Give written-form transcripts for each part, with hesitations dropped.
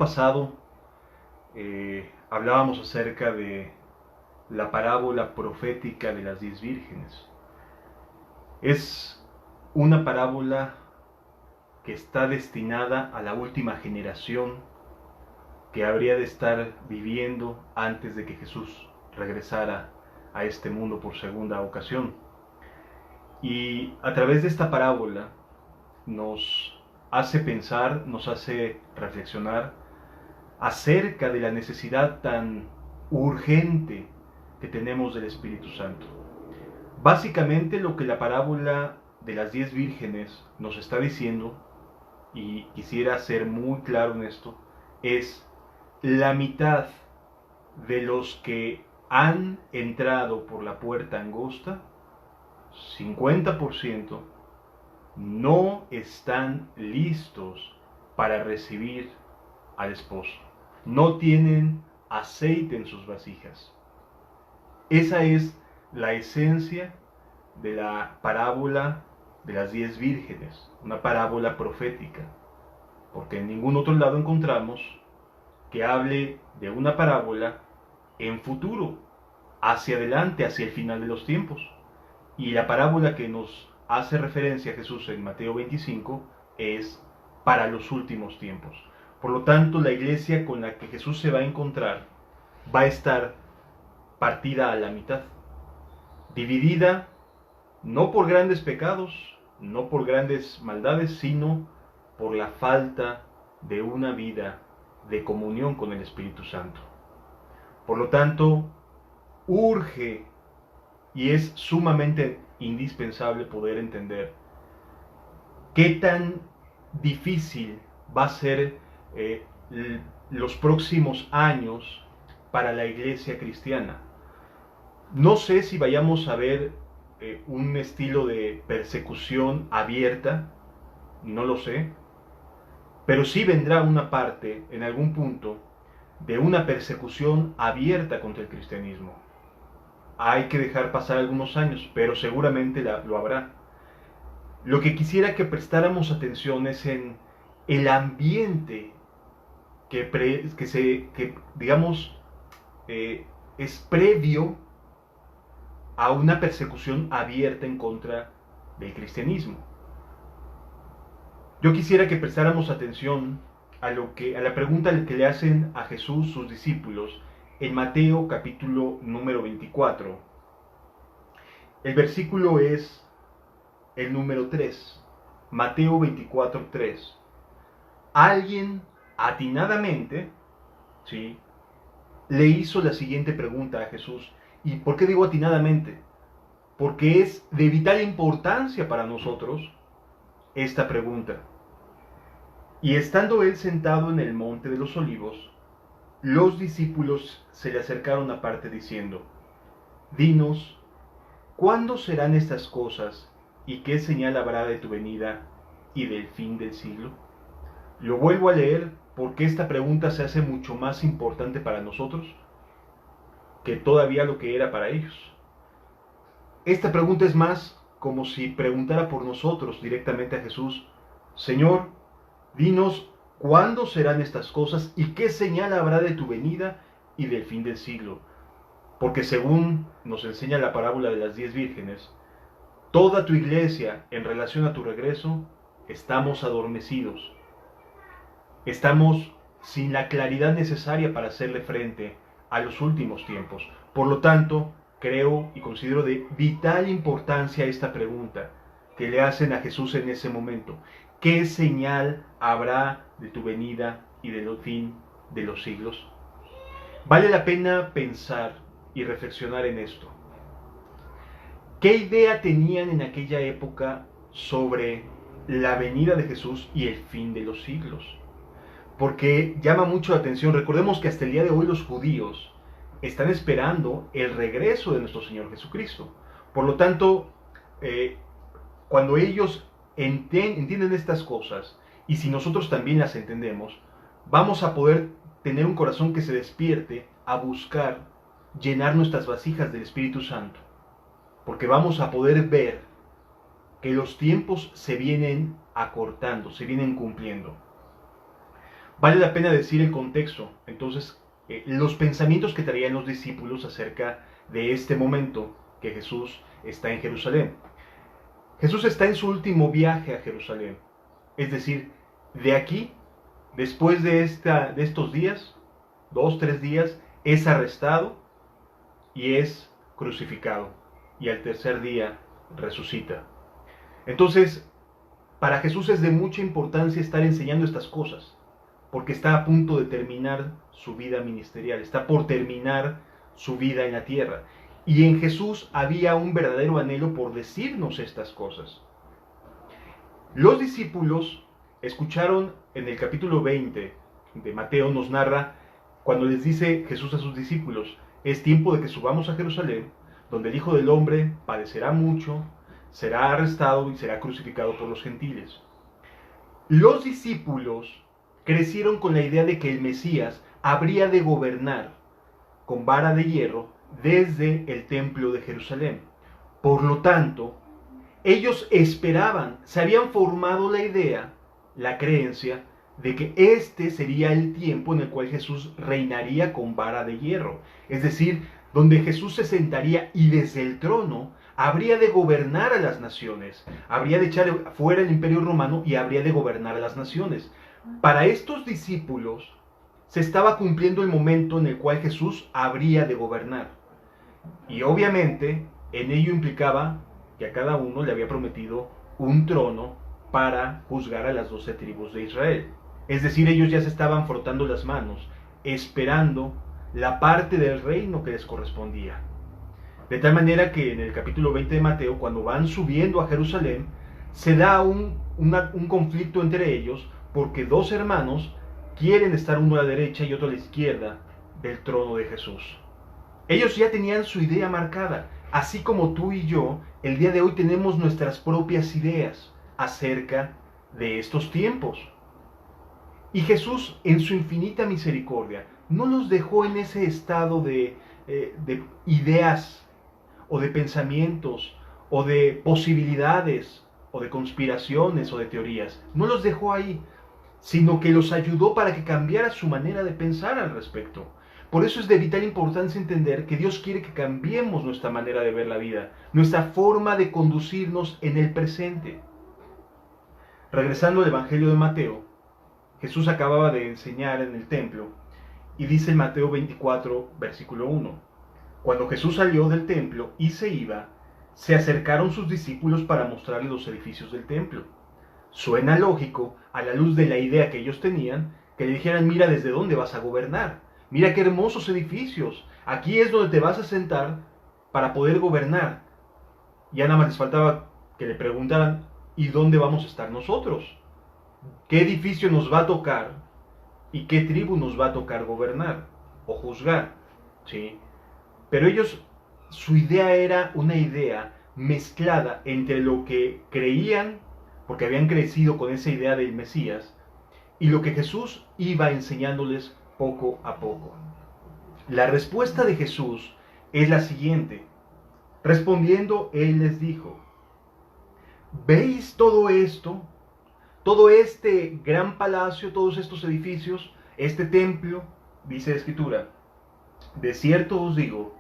pasado hablábamos acerca de la parábola profética de las 10 vírgenes. Es una parábola que está destinada a la última generación que habría de estar viviendo antes de que Jesús regresara a este mundo por segunda ocasión. Y a través de esta parábola nos hace pensar, nos hace reflexionar acerca de la necesidad tan urgente que tenemos del Espíritu Santo. Básicamente lo que la parábola de las 10 vírgenes nos está diciendo, y quisiera ser muy claro en esto, es la mitad de los que han entrado por la puerta angosta, 50%, no están listos para recibir al esposo. No tienen aceite en sus vasijas. Esa es la esencia de la parábola de las 10 vírgenes, una parábola profética, porque en ningún otro lado encontramos que hable de una parábola en futuro, hacia adelante, hacia el final de los tiempos. Y la parábola que nos hace referencia a Jesús en Mateo 25 es para los últimos tiempos. Por lo tanto, la iglesia con la que Jesús se va a encontrar va a estar partida a la mitad, dividida no por grandes pecados, no por grandes maldades, sino por la falta de una vida de comunión con el Espíritu Santo. Por lo tanto, urge y es sumamente indispensable poder entender qué tan difícil va a ser los próximos años para la iglesia cristiana. No sé si vayamos a ver un estilo de persecución abierta, no lo sé, pero sí vendrá una parte, en algún punto, de una persecución abierta contra el cristianismo. Hay que dejar pasar algunos años, pero seguramente lo habrá. Lo que quisiera que prestáramos atención es en el ambiente que digamos, es previo a una persecución abierta en contra del cristianismo. Yo quisiera que prestáramos atención a la pregunta que le hacen a Jesús sus discípulos en Mateo capítulo número 24. El versículo es el número 3. Mateo 24, 3. Alguien atinadamente, ¿sí?, le hizo la siguiente pregunta a Jesús. ¿Y por qué digo atinadamente? Porque es de vital importancia para nosotros esta pregunta. Y estando él sentado en el monte de los olivos, los discípulos se le acercaron aparte diciendo: Dinos, ¿cuándo serán estas cosas y qué señal habrá de tu venida y del fin del siglo? Lo vuelvo a leer porque esta pregunta se hace mucho más importante para nosotros que todavía lo que era para ellos. Esta pregunta es más como si preguntara por nosotros directamente a Jesús: Señor, dinos cuándo serán estas cosas y qué señal habrá de tu venida y del fin del siglo. Porque según nos enseña la parábola de las 10 vírgenes, toda tu iglesia en relación a tu regreso estamos adormecidos. Estamos sin la claridad necesaria para hacerle frente a los últimos tiempos. Por lo tanto, creo y considero de vital importancia esta pregunta que le hacen a Jesús en ese momento: ¿qué señal habrá de tu venida y del fin de los siglos? Vale la pena pensar y reflexionar en esto. ¿Qué idea tenían en aquella época sobre la venida de Jesús y el fin de los siglos? Porque llama mucho la atención. Recordemos que hasta el día de hoy los judíos están esperando el regreso de nuestro Señor Jesucristo. Por lo tanto, cuando ellos entienden estas cosas, y si nosotros también las entendemos, vamos a poder tener un corazón que se despierte a buscar llenar nuestras vasijas del Espíritu Santo, porque vamos a poder ver que los tiempos se vienen acortando, se vienen cumpliendo. Vale la pena decir el contexto. Entonces, los pensamientos que traían los discípulos acerca de este momento que Jesús está en Jerusalén. Jesús está en su último viaje a Jerusalén. Es decir, de aquí, después de estos días, 2, 3 días, es arrestado y es crucificado. Y al tercer día resucita. Entonces, para Jesús es de mucha importancia estar enseñando estas cosas, porque está a punto de terminar su vida ministerial, está por terminar su vida en la tierra. Y en Jesús había un verdadero anhelo por decirnos estas cosas. Los discípulos escucharon en el capítulo 20 de Mateo, nos narra cuando les dice Jesús a sus discípulos: es tiempo de que subamos a Jerusalén, donde el Hijo del Hombre padecerá mucho, será arrestado y será crucificado por los gentiles. Los discípulos crecieron con la idea de que el Mesías habría de gobernar con vara de hierro desde el templo de Jerusalén. Por lo tanto, ellos esperaban, se habían formado la idea, la creencia, de que este sería el tiempo en el cual Jesús reinaría con vara de hierro. Es decir, donde Jesús se sentaría y desde el trono habría de gobernar a las naciones, habría de echar fuera el imperio romano y habría de gobernar a las naciones. Para estos discípulos se estaba cumpliendo el momento en el cual Jesús habría de gobernar. Y obviamente en ello implicaba que a cada uno le había prometido un trono para juzgar a las 12 tribus de Israel. Es decir, ellos ya se estaban frotando las manos, esperando la parte del reino que les correspondía. De tal manera que en el capítulo 20 de Mateo, cuando van subiendo a Jerusalén, se da un conflicto entre ellos, porque dos hermanos quieren estar uno a la derecha y otro a la izquierda del trono de Jesús. Ellos ya tenían su idea marcada, así como tú y yo, el día de hoy tenemos nuestras propias ideas acerca de estos tiempos. Y Jesús, en su infinita misericordia, no los dejó en ese estado de ideas o de pensamientos o de posibilidades o de conspiraciones o de teorías. No los dejó ahí, sino que los ayudó para que cambiara su manera de pensar al respecto. Por eso es de vital importancia entender que Dios quiere que cambiemos nuestra manera de ver la vida, nuestra forma de conducirnos en el presente. Regresando al Evangelio de Mateo, Jesús acababa de enseñar en el templo y dice en Mateo 24, versículo 1: cuando Jesús salió del templo y se iba, se acercaron sus discípulos para mostrarle los edificios del templo. Suena lógico, a la luz de la idea que ellos tenían, que le dijeran: mira desde dónde vas a gobernar, mira qué hermosos edificios, aquí es donde te vas a sentar para poder gobernar. Ya nada más les faltaba que le preguntaran: ¿y dónde vamos a estar nosotros? ¿Qué edificio nos va a tocar y qué tribu nos va a tocar gobernar o juzgar? ¿Sí? Pero ellos, su idea era una idea mezclada entre lo que creían, porque habían crecido con esa idea del Mesías, y lo que Jesús iba enseñándoles poco a poco. La respuesta de Jesús es la siguiente. Respondiendo, Él les dijo: ¿veis todo esto? Todo este gran palacio, todos estos edificios, este templo, dice la Escritura: de cierto os digo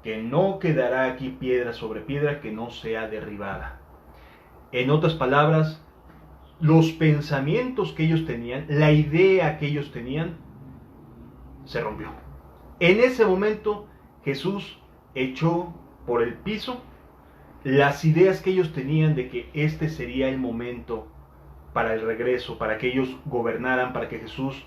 que no quedará aquí piedra sobre piedra que no sea derribada. En otras palabras, los pensamientos que ellos tenían, la idea que ellos tenían, se rompió. En ese momento, Jesús echó por el piso las ideas que ellos tenían de que este sería el momento para el regreso, para que ellos gobernaran, para que Jesús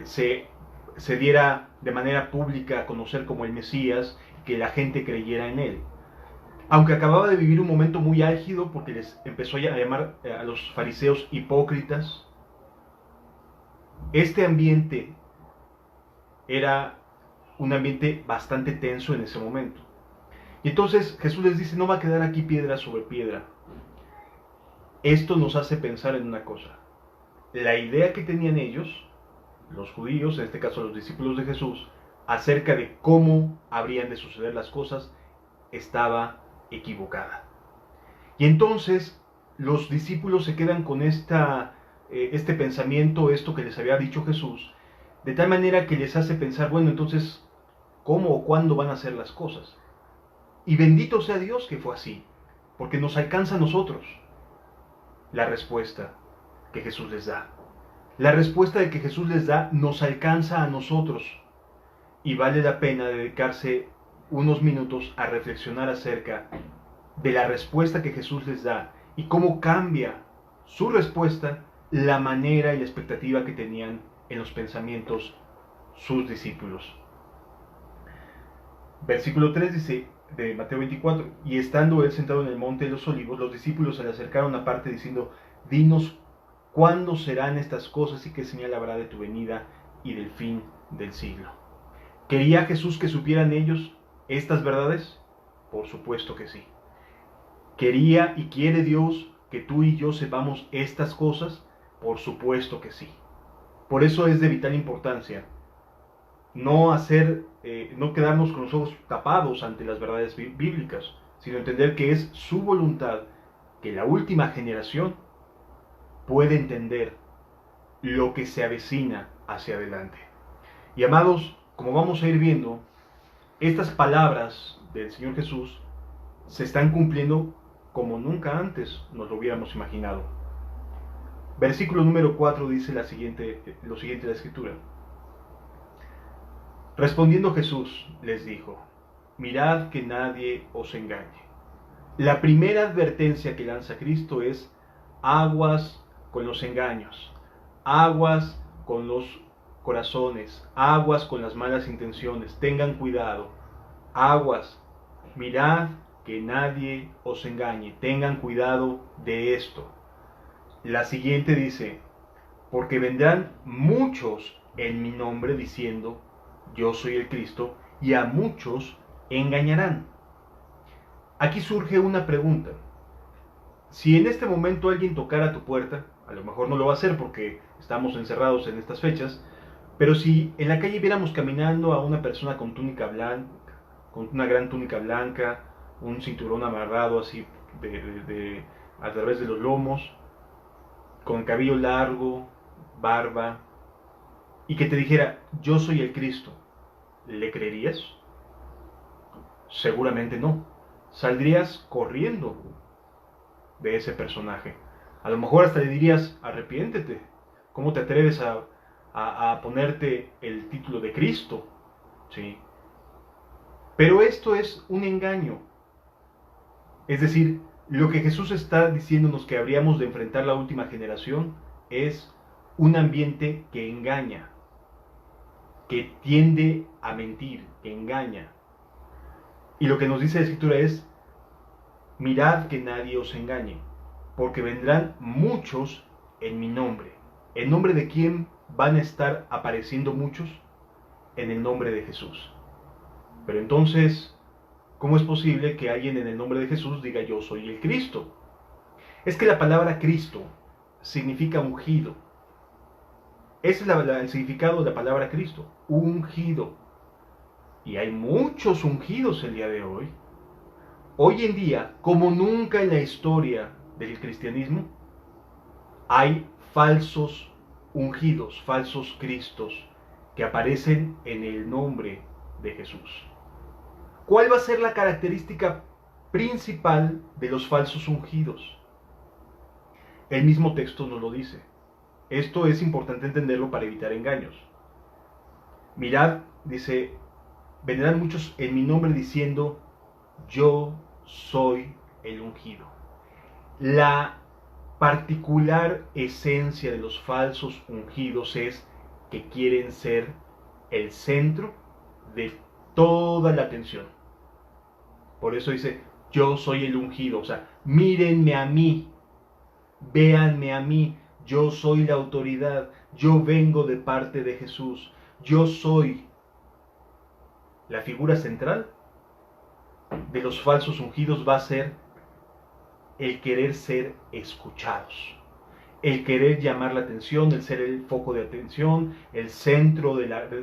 se diera de manera pública a conocer como el Mesías, que la gente creyera en él. Aunque acababa de vivir un momento muy álgido, porque les empezó a llamar a los fariseos hipócritas, este ambiente era un ambiente bastante tenso en ese momento. Y entonces Jesús les dice: no va a quedar aquí piedra sobre piedra. Esto nos hace pensar en una cosa. La idea que tenían ellos, los judíos, en este caso los discípulos de Jesús, acerca de cómo habrían de suceder las cosas, estaba equivocada. Y entonces los discípulos se quedan con esta este pensamiento, esto que les había dicho Jesús, de tal manera que les hace pensar, bueno, entonces, ¿cómo o cuándo van a ser las cosas? Y bendito sea Dios que fue así, porque nos alcanza a nosotros la respuesta que Jesús les da. La respuesta de que Jesús les da nos alcanza a nosotros, y vale la pena dedicarse unos minutos a reflexionar acerca de la respuesta que Jesús les da y cómo cambia su respuesta la manera y la expectativa que tenían en los pensamientos sus discípulos. Versículo 3 dice de Mateo 24, y estando él sentado en el monte de los olivos, los discípulos se le acercaron aparte diciendo, dinos cuándo serán estas cosas y qué señal habrá de tu venida y del fin del siglo. ¿Quería Jesús que supieran ellos estas verdades? Por supuesto que sí. ¿Quería y quiere Dios que tú y yo sepamos estas cosas? Por supuesto que sí. Por eso es de vital importancia no quedarnos con los ojos tapados ante las verdades bíblicas, sino entender que es su voluntad que la última generación pueda entender lo que se avecina hacia adelante. Y amados, como vamos a ir viendo, estas palabras del Señor Jesús se están cumpliendo como nunca antes nos lo hubiéramos imaginado. Versículo número 4 dice lo siguiente de la Escritura. Respondiendo Jesús les dijo, mirad que nadie os engañe. La primera advertencia que lanza Cristo es aguas con los engaños, aguas con los corazones, aguas con las malas intenciones, tengan cuidado, aguas, mirad que nadie os engañe, tengan cuidado de esto. La siguiente dice, porque vendrán muchos en mi nombre diciendo, yo soy el Cristo, y a muchos engañarán. Aquí surge una pregunta. Si en este momento alguien tocara tu puerta, a lo mejor no lo va a hacer porque estamos encerrados en estas fechas, pero si en la calle viéramos caminando a una persona con túnica blanca, con una gran túnica blanca, un cinturón amarrado así a través de los lomos, con cabello largo, barba, y que te dijera, yo soy el Cristo, ¿le creerías? Seguramente no. Saldrías corriendo de ese personaje. A lo mejor hasta le dirías, arrepiéntete. ¿Cómo te atreves a ponerte el título de Cristo? ¿Sí? Pero esto es un engaño. Es decir, lo que Jesús está diciéndonos que habríamos de enfrentar la última generación es un ambiente que engaña, que tiende a mentir, que engaña. Y lo que nos dice la Escritura es, mirad que nadie os engañe, porque vendrán muchos en mi nombre. ¿En nombre de quién van a estar apareciendo muchos? En el nombre de Jesús. Pero entonces, ¿cómo es posible que alguien en el nombre de Jesús diga yo soy el Cristo? Es que la palabra Cristo significa ungido. Ese es el significado de la palabra Cristo, ungido. Y hay muchos ungidos el día de hoy. Hoy en día, como nunca en la historia del cristianismo, hay falsos ungidos, falsos Cristos, que aparecen en el nombre de Jesús. ¿Cuál va a ser la característica principal de los falsos ungidos? El mismo texto nos lo dice. Esto es importante entenderlo para evitar engaños. Mirad, dice, vendrán muchos en mi nombre diciendo, yo soy el ungido. La particular esencia de los falsos ungidos es que quieren ser el centro de toda la atención. Por eso dice, yo soy el ungido. O sea, mírenme a mí, véanme a mí. Yo soy la autoridad, yo vengo de parte de Jesús, yo soy la figura central de los falsos ungidos. Va a ser el querer ser escuchados, el querer llamar la atención, el ser el foco de atención, el centro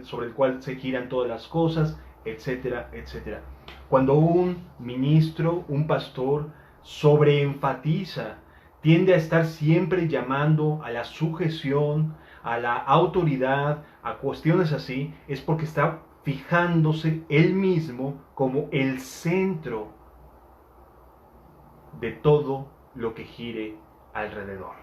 sobre el cual se giran todas las cosas, etcétera, etcétera. Cuando un ministro, un pastor, sobreenfatiza, tiende a estar siempre llamando a la sujeción, a la autoridad, a cuestiones así, es porque está fijándose él mismo como el centro de todo lo que gire alrededor.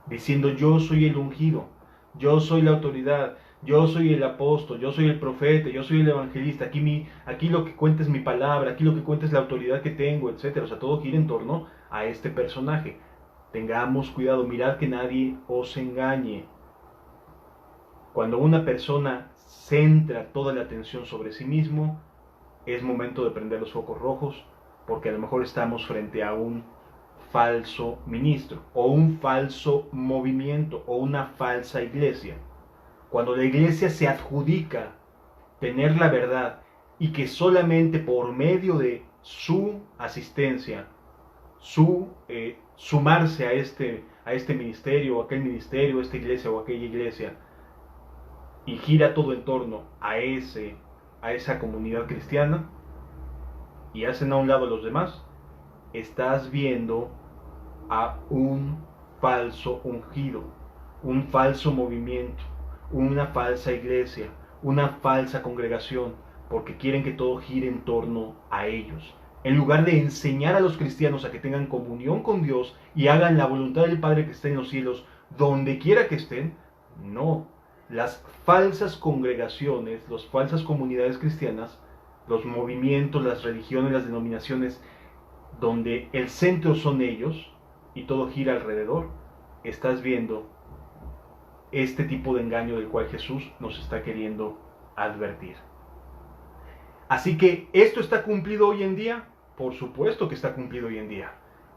Diciendo, yo soy el ungido, yo soy la autoridad, yo soy el apóstol, yo soy el profeta, yo soy el evangelista, aquí lo que cuenta es mi palabra, aquí lo que cuenta es la autoridad que tengo, etc. O sea, todo gira en torno a este personaje. Tengamos cuidado, mirad que nadie os engañe. Cuando una persona centra toda la atención sobre sí mismo, es momento de prender los focos rojos, porque a lo mejor estamos frente a un falso ministro, o un falso movimiento, o una falsa iglesia. Cuando la iglesia se adjudica tener la verdad y que solamente por medio de su asistencia, sumarse a este ministerio, o aquel ministerio, esta iglesia o aquella iglesia, y gira todo en torno a esa comunidad cristiana, y hacen a un lado a los demás, estás viendo a un falso ungido, un falso movimiento, una falsa iglesia, una falsa congregación, porque quieren que todo gire en torno a ellos. En lugar de enseñar a los cristianos a que tengan comunión con Dios y hagan la voluntad del Padre que está en los cielos, donde quiera que estén, no. Las falsas congregaciones, las falsas comunidades cristianas, los movimientos, las religiones, las denominaciones, donde el centro son ellos y todo gira alrededor, estás viendo este tipo de engaño del cual Jesús nos está queriendo advertir. Así que, ¿esto está cumplido hoy en día? Por supuesto que está cumplido hoy en día.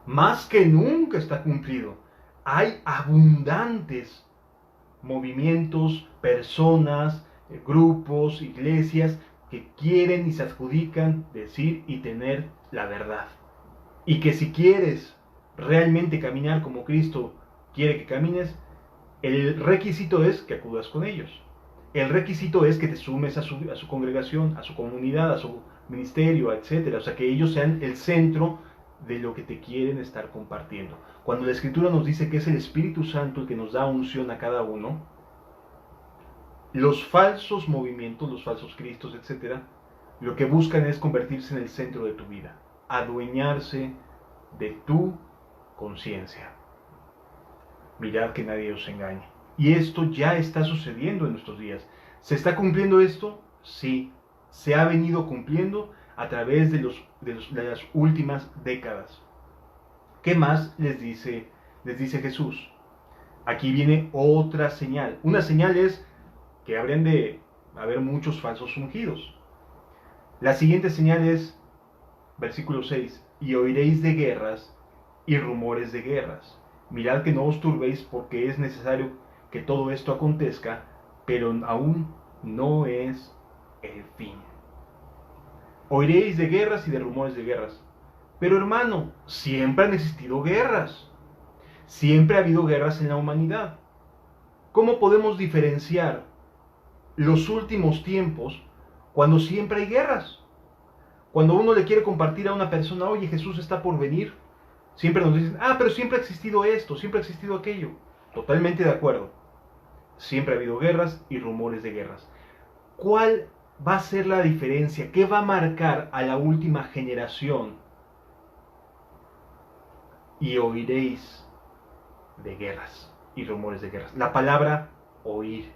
Más que nunca está cumplido. Hay abundantes movimientos, personas, grupos, iglesias que quieren y se adjudican decir y tener la verdad. Y que si quieres realmente caminar como Cristo quiere que camines, el requisito es que acudas con ellos. El requisito es que te sumes a su congregación, a su comunidad, a su ministerio, etc. O sea, que ellos sean el centro de lo que te quieren estar compartiendo. Cuando la Escritura nos dice que es el Espíritu Santo el que nos da unción a cada uno, los falsos movimientos, los falsos cristos, etc., lo que buscan es convertirse en el centro de tu vida, adueñarse de tu conciencia. Mirad que nadie os engañe. Y esto ya está sucediendo en nuestros días. ¿Se está cumpliendo esto? Sí. Se ha venido cumpliendo a través de las últimas décadas. ¿Qué más les dice Jesús? Aquí viene otra señal. Una señal es que habrían de haber muchos falsos ungidos. La siguiente señal es, versículo 6, y oiréis de guerras y rumores de guerras. Mirad que no os turbéis, porque es necesario que todo esto acontezca, pero aún no es el fin. Oiréis de guerras y de rumores de guerras. Pero hermano, siempre han existido guerras. Siempre ha habido guerras en la humanidad. ¿Cómo podemos diferenciar los últimos tiempos cuando siempre hay guerras? Cuando uno le quiere compartir a una persona, oye, Jesús está por venir, siempre nos dicen, pero siempre ha existido esto, siempre ha existido aquello. Totalmente de acuerdo. Siempre ha habido guerras y rumores de guerras. ¿Cuál va a ser la diferencia? ¿Qué va a marcar a la última generación? Y oiréis de guerras y rumores de guerras. La palabra oír.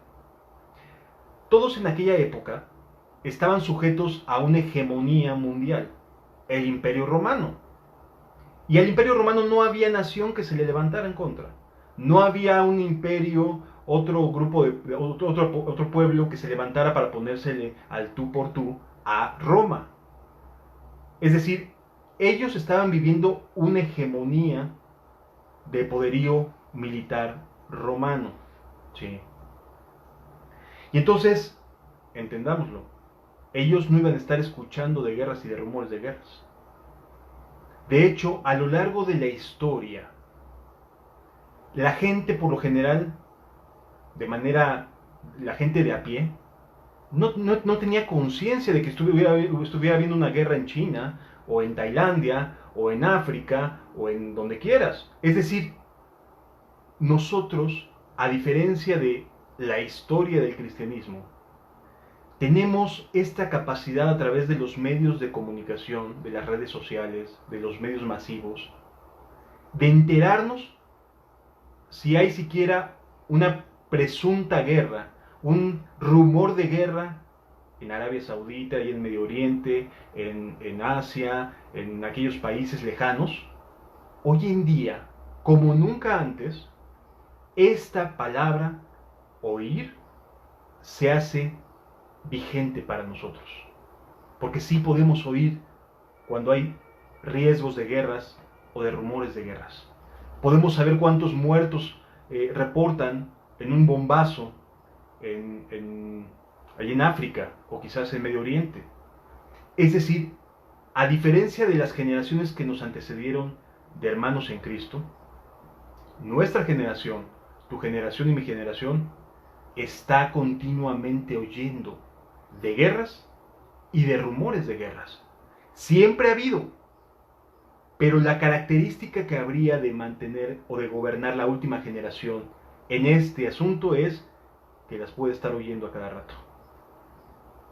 Todos en aquella época estaban sujetos a una hegemonía mundial, el Imperio Romano. Y al Imperio Romano no había nación que se le levantara en contra. No había un imperio, otro pueblo que se levantara para ponérsele al tú por tú a Roma. Es decir, ellos estaban viviendo una hegemonía de poderío militar romano. ¿Sí? Y entonces, entendámoslo, ellos no iban a estar escuchando de guerras y de rumores de guerras. De hecho, a lo largo de la historia, la gente por lo general, la gente de a pie, no tenía conciencia de que estuviera habiendo una guerra en China, o en Tailandia, o en África, o en donde quieras. Es decir, nosotros, a diferencia de la historia del cristianismo, tenemos esta capacidad a través de los medios de comunicación, de las redes sociales, de los medios masivos, de enterarnos si hay siquiera una presunta guerra, un rumor de guerra en Arabia Saudita y en Medio Oriente, en Asia, en aquellos países lejanos. Hoy en día, como nunca antes, esta palabra, oír, se hace vigente para nosotros. Porque sí podemos oír cuando hay riesgos de guerras o de rumores de guerras. Podemos saber cuántos muertos reportan en un bombazo allí en África o quizás en Medio Oriente. Es decir, a diferencia de las generaciones que nos antecedieron de hermanos en Cristo, nuestra generación, tu generación y mi generación, está continuamente oyendo de guerras y de rumores de guerras. Siempre ha habido, pero la característica que habría de mantener o de gobernar la última generación en este asunto es que las puede estar oyendo a cada rato.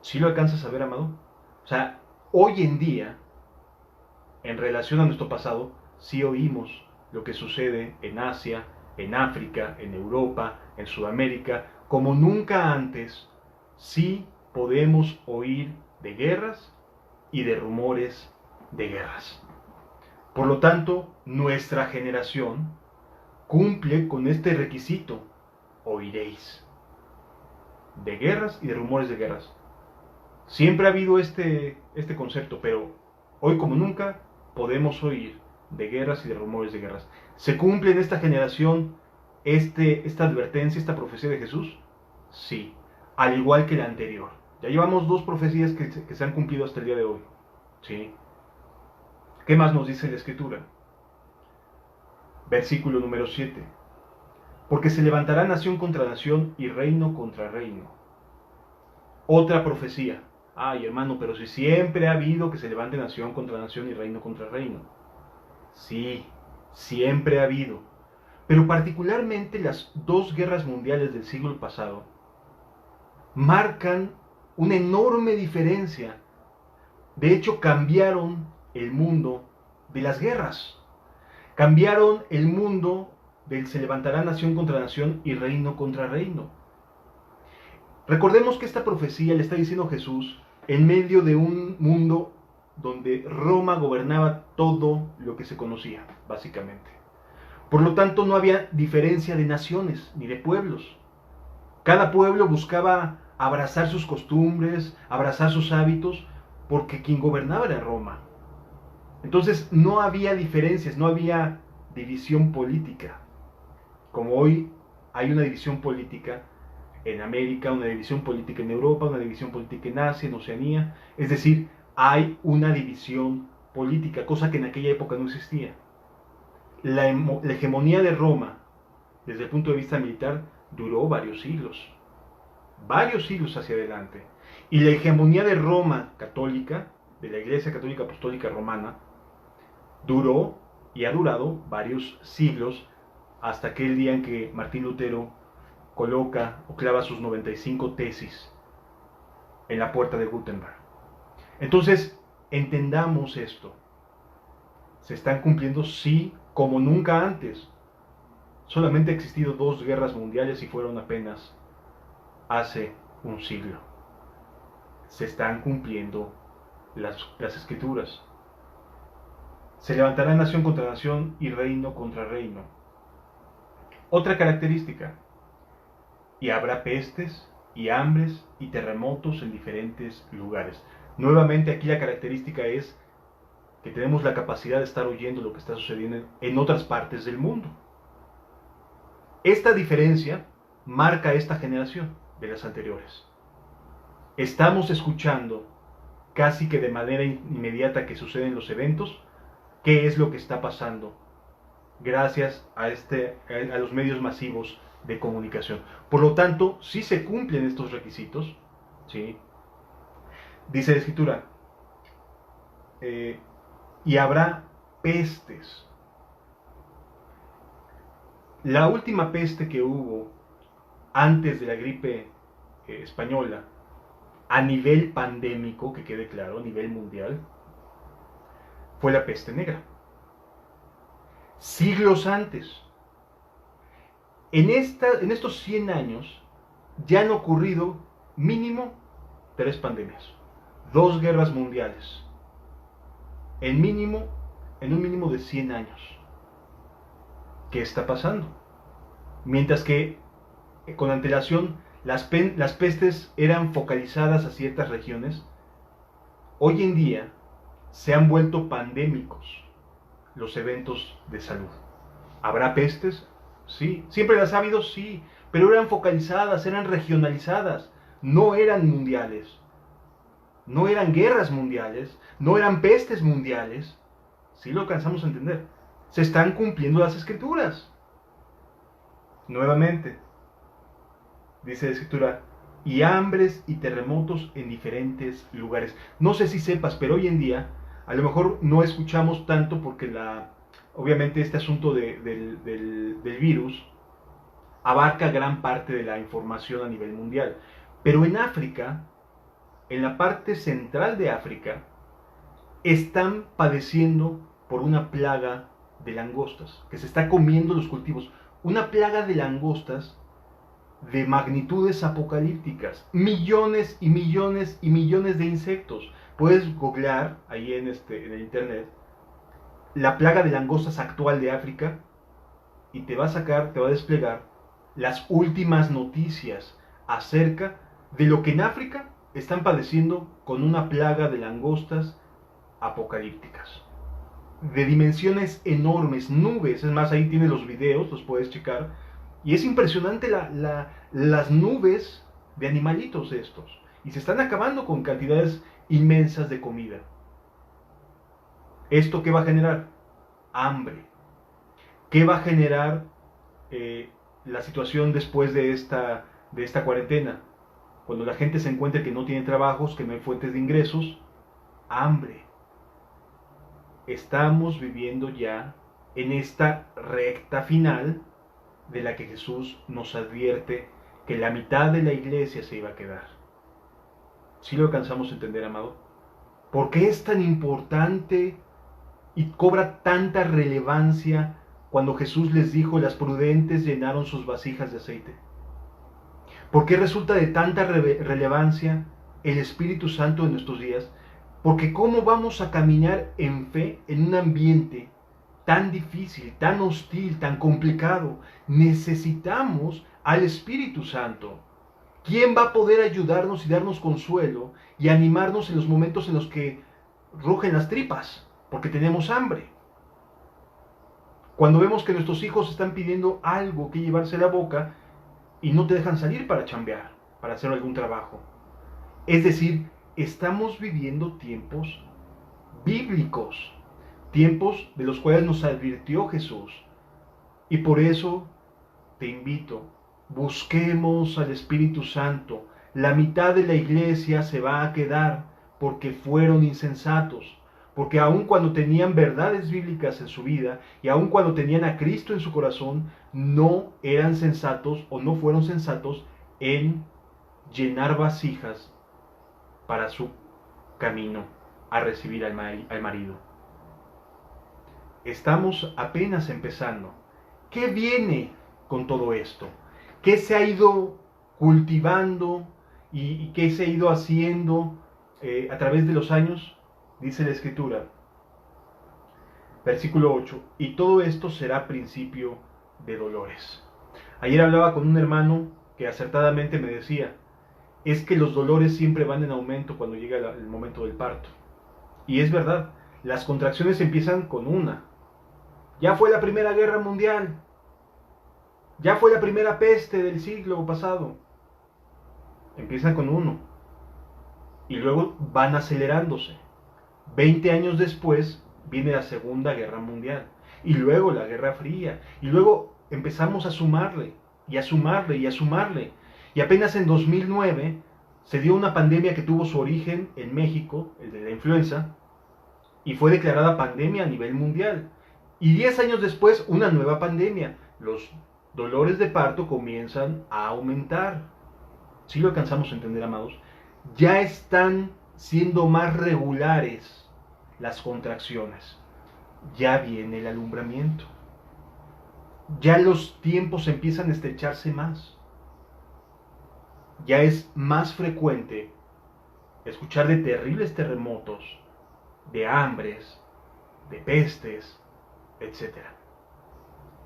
¿Sí lo alcanzas a ver, amado? O sea, hoy en día, en relación a nuestro pasado, sí oímos lo que sucede en Asia, en África, en Europa, en Sudamérica, como nunca antes. Sí podemos oír de guerras y de rumores de guerras. Por lo tanto, nuestra generación cumple con este requisito: oiréis de guerras y de rumores de guerras. Siempre ha habido este concepto, pero hoy como nunca podemos oír de guerras y de rumores de guerras. ¿Se cumple en esta generación esta advertencia, esta profecía de Jesús? Sí, al igual que la anterior. Ya llevamos 2 profecías que se han cumplido hasta el día de hoy. ¿Sí? ¿Qué más nos dice la Escritura? Versículo número 7. Porque se levantará nación contra nación y reino contra reino. Otra profecía. Ay, hermano, pero si siempre ha habido que se levante nación contra nación y reino contra reino. Sí, siempre ha habido. Pero particularmente las 2 guerras mundiales del siglo pasado marcan una enorme diferencia. De hecho, cambiaron el mundo de las guerras. Cambiaron el mundo del se levantará nación contra nación y reino contra reino. Recordemos que esta profecía le está diciendo Jesús en medio de un mundo donde Roma gobernaba todo lo que se conocía, básicamente. Por lo tanto, no había diferencia de naciones ni de pueblos. Cada pueblo buscaba abrazar sus costumbres, abrazar sus hábitos, porque quien gobernaba era Roma. Entonces no había diferencias, no había división política. Como hoy hay una división política en América, una división política en Europa, una división política en Asia, en Oceanía. Es decir, hay una división política, cosa que en aquella época no existía. La hegemonía de Roma, desde el punto de vista militar, duró varios siglos hacia adelante. Y la hegemonía de Roma católica, de la Iglesia Católica Apostólica Romana, duró y ha durado varios siglos hasta aquel día en que Martín Lutero coloca o clava sus 95 tesis en la puerta de Gutenberg. Entonces, entendamos esto. Se están cumpliendo, sí, como nunca antes. Solamente ha existido 2 guerras mundiales y fueron apenas hace un siglo. Se están cumpliendo las escrituras. Se levantará nación contra nación y reino contra reino. Otra característica: y habrá pestes y hambres y terremotos en diferentes lugares. Nuevamente aquí la característica es que tenemos la capacidad de estar oyendo lo que está sucediendo en otras partes del mundo. Esta diferencia marca esta generación de las anteriores. Estamos escuchando casi que de manera inmediata que suceden los eventos, qué es lo que está pasando gracias a los medios masivos de comunicación. Por lo tanto, sí se cumplen estos requisitos, ¿sí? Dice la Escritura, y habrá pestes. La última peste que hubo antes de la gripe española, a nivel pandémico, que quede claro, a nivel mundial, fue la peste negra. Siglos antes. En estos 100 años ya han ocurrido mínimo 3 pandemias, 2 guerras mundiales, en un mínimo de 100 años. ¿Qué está pasando? Mientras que con antelación las pestes eran focalizadas a ciertas regiones, hoy en día se han vuelto pandémicos los eventos de salud. ¿Habrá pestes? Sí. ¿Siempre las ha habido? Sí. Pero eran focalizadas, eran regionalizadas, no eran mundiales. No eran guerras mundiales, no eran pestes mundiales. Sí lo alcanzamos a entender. Se están cumpliendo las escrituras. Nuevamente, dice la escritura, y hambres y terremotos en diferentes lugares. No sé si sepas, pero hoy en día a lo mejor no escuchamos tanto porque obviamente este asunto del virus abarca gran parte de la información a nivel mundial. Pero en África, en la parte central de África, están padeciendo por una plaga de langostas, que se está comiendo los cultivos. Una plaga de langostas de magnitudes apocalípticas, millones y millones y millones de insectos. Puedes googlear ahí en el internet la plaga de langostas actual de África y te va a desplegar las últimas noticias acerca de lo que en África están padeciendo con una plaga de langostas apocalípticas. De dimensiones enormes, nubes, es más, ahí tienes los videos, los puedes checar, y es impresionante las nubes de animalitos estos, y se están acabando con cantidades inmensas de comida. ¿Esto qué va a generar? Hambre. ¿Qué va a generar la situación después de esta cuarentena? Cuando la gente se encuentre que no tiene trabajos, que no hay fuentes de ingresos, hambre. Estamos viviendo ya en esta recta final de la que Jesús nos advierte que la mitad de la iglesia se iba a quedar. ¿Sí lo alcanzamos a entender, amado? ¿Por qué es tan importante y cobra tanta relevancia cuando Jesús les dijo, las prudentes llenaron sus vasijas de aceite? ¿Por qué resulta de tanta relevancia el Espíritu Santo en nuestros días? Porque ¿cómo vamos a caminar en fe en un ambiente tan difícil, tan hostil, tan complicado? Necesitamos al Espíritu Santo. ¿Quién va a poder ayudarnos y darnos consuelo y animarnos en los momentos en los que rugen las tripas? Porque tenemos hambre. Cuando vemos que nuestros hijos están pidiendo algo que llevarse a la boca y no te dejan salir para chambear, para hacer algún trabajo. Es decir, estamos viviendo tiempos bíblicos, tiempos de los cuales nos advirtió Jesús. Y por eso te invito, busquemos al Espíritu Santo. La mitad de la iglesia se va a quedar porque fueron insensatos, porque aun cuando tenían verdades bíblicas en su vida y aun cuando tenían a Cristo en su corazón, no eran sensatos o no fueron sensatos en llenar vasijas para su camino a recibir al marido. Estamos apenas empezando. ¿Qué viene con todo esto? ¿Qué se ha ido cultivando y qué se ha ido haciendo a través de los años? Dice la Escritura, versículo 8, y todo esto será principio de dolores. Ayer hablaba con un hermano que acertadamente me decía, es que los dolores siempre van en aumento cuando llega el momento del parto. Y es verdad, las contracciones empiezan con una. Ya fue la Primera Guerra Mundial. Ya fue la primera peste del siglo pasado. Empiezan con uno. Y luego van acelerándose. 20 años después viene la Segunda Guerra Mundial. Y luego la Guerra Fría. Y luego empezamos a sumarle. Y a sumarle y a sumarle. Y apenas en 2009 se dio una pandemia que tuvo su origen en México, el de la influenza, y fue declarada pandemia a nivel mundial. Y 10 años después, una nueva pandemia. Los dolores de parto comienzan a aumentar. Si lo alcanzamos a entender, amados, ya están siendo más regulares las contracciones. Ya viene el alumbramiento. Ya los tiempos empiezan a estrecharse más. Ya es más frecuente escuchar de terribles terremotos, de hambres, de pestes, etc.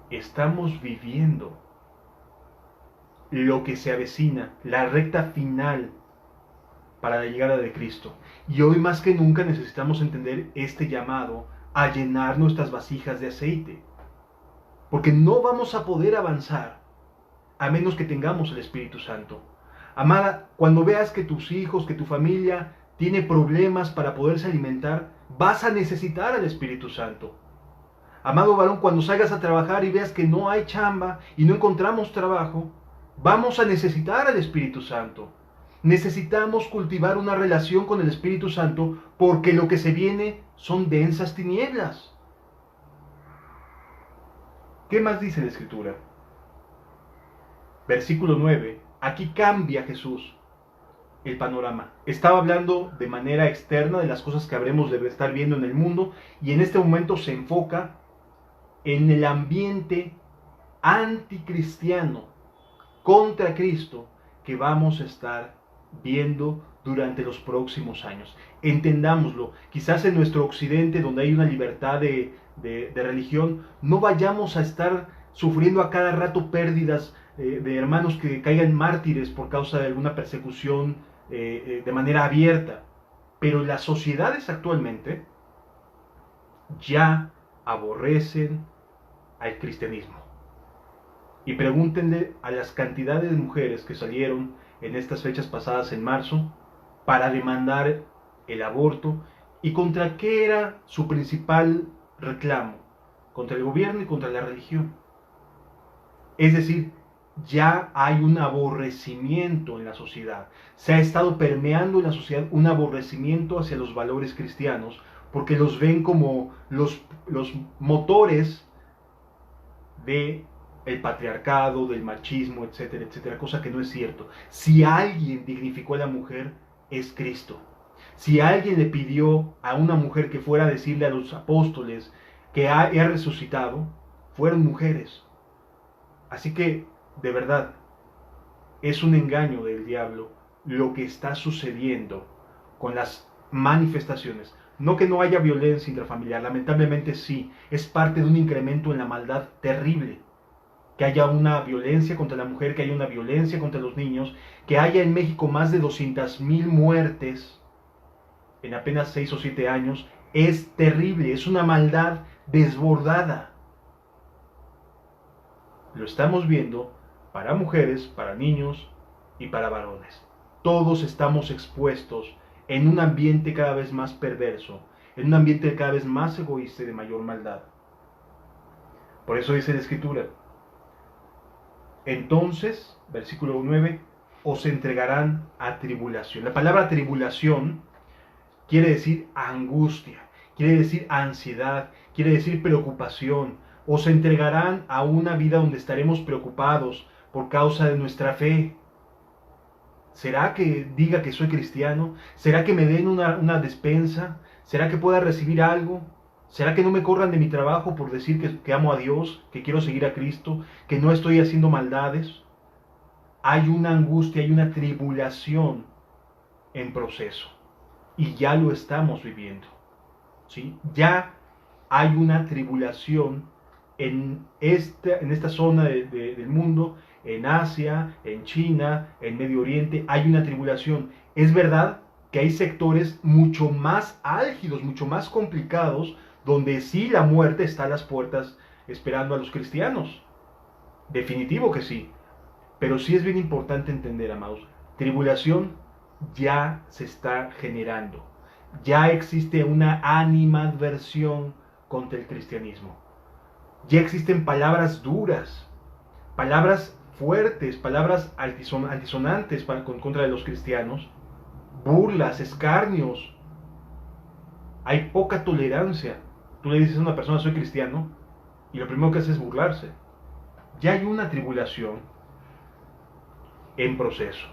Estamos viviendo lo que se avecina, la recta final para la llegada de Cristo. Y hoy más que nunca necesitamos entender este llamado a llenar nuestras vasijas de aceite. Porque no vamos a poder avanzar a menos que tengamos el Espíritu Santo. Amada, cuando veas que tus hijos, que tu familia tiene problemas para poderse alimentar, vas a necesitar al Espíritu Santo. Amado varón, cuando salgas a trabajar y veas que no hay chamba y no encontramos trabajo, vamos a necesitar al Espíritu Santo. Necesitamos cultivar una relación con el Espíritu Santo porque lo que se viene son densas tinieblas. ¿Qué más dice la Escritura? Versículo 9. Aquí cambia Jesús el panorama. Estaba hablando de manera externa de las cosas que habremos de estar viendo en el mundo y en este momento se enfoca en el ambiente anticristiano contra Cristo que vamos a estar viendo durante los próximos años. Entendámoslo, quizás en nuestro occidente donde hay una libertad de religión, no vayamos a estar sufriendo a cada rato pérdidas de hermanos que caigan mártires por causa de alguna persecución de manera abierta. Pero las sociedades actualmente ya aborrecen al cristianismo. Y pregúntenle a las cantidades de mujeres que salieron en estas fechas pasadas en marzo para demandar el aborto y contra qué era su principal reclamo, contra el gobierno y contra la religión. Es decir, ya hay un aborrecimiento en la sociedad. Se ha estado permeando en la sociedad un aborrecimiento hacia los valores cristianos porque los ven como los motores de el patriarcado, del machismo, etcétera, etcétera, cosa que no es cierto. Si alguien dignificó a la mujer, es Cristo. Si alguien le pidió a una mujer que fuera a decirle a los apóstoles que ha resucitado, fueron mujeres. Así que, de verdad, es un engaño del diablo lo que está sucediendo con las manifestaciones. No que no haya violencia intrafamiliar, lamentablemente sí, es parte de un incremento en la maldad terrible. Que haya una violencia contra la mujer, que haya una violencia contra los niños, que haya en México más de 200,000 muertes en apenas 6 o 7 años, es terrible, es una maldad desbordada. Lo estamos viendo para mujeres, para niños y para varones. Todos estamos expuestos en un ambiente cada vez más perverso, en un ambiente cada vez más egoísta y de mayor maldad. Por eso dice la Escritura: entonces, versículo 9, os entregarán a tribulación. La palabra tribulación quiere decir angustia, quiere decir ansiedad, quiere decir preocupación. Os entregarán a una vida donde estaremos preocupados por causa de nuestra fe. ¿Será que diga que soy cristiano? ¿Será que me den una despensa? ¿Será que pueda recibir algo? ¿Será que no me corran de mi trabajo por decir que amo a Dios, que quiero seguir a Cristo, que no estoy haciendo maldades? Hay una angustia, hay una tribulación en proceso. Y ya lo estamos viviendo. ¿Sí? Ya hay una tribulación en esta zona del mundo, en Asia, en China, en Medio Oriente, hay una tribulación. Es verdad que hay sectores mucho más álgidos, mucho más complicados, donde sí la muerte está a las puertas esperando a los cristianos. Definitivo que sí. Pero sí es bien importante entender, amados, tribulación ya se está generando. Ya existe una animadversión contra el cristianismo. Ya existen palabras duras, palabras fuertes, palabras altisonantes contra de los cristianos, burlas, escarnios, hay poca tolerancia. Tú le dices a una persona, soy cristiano, y lo primero que hace es burlarse. Ya hay una tribulación en proceso.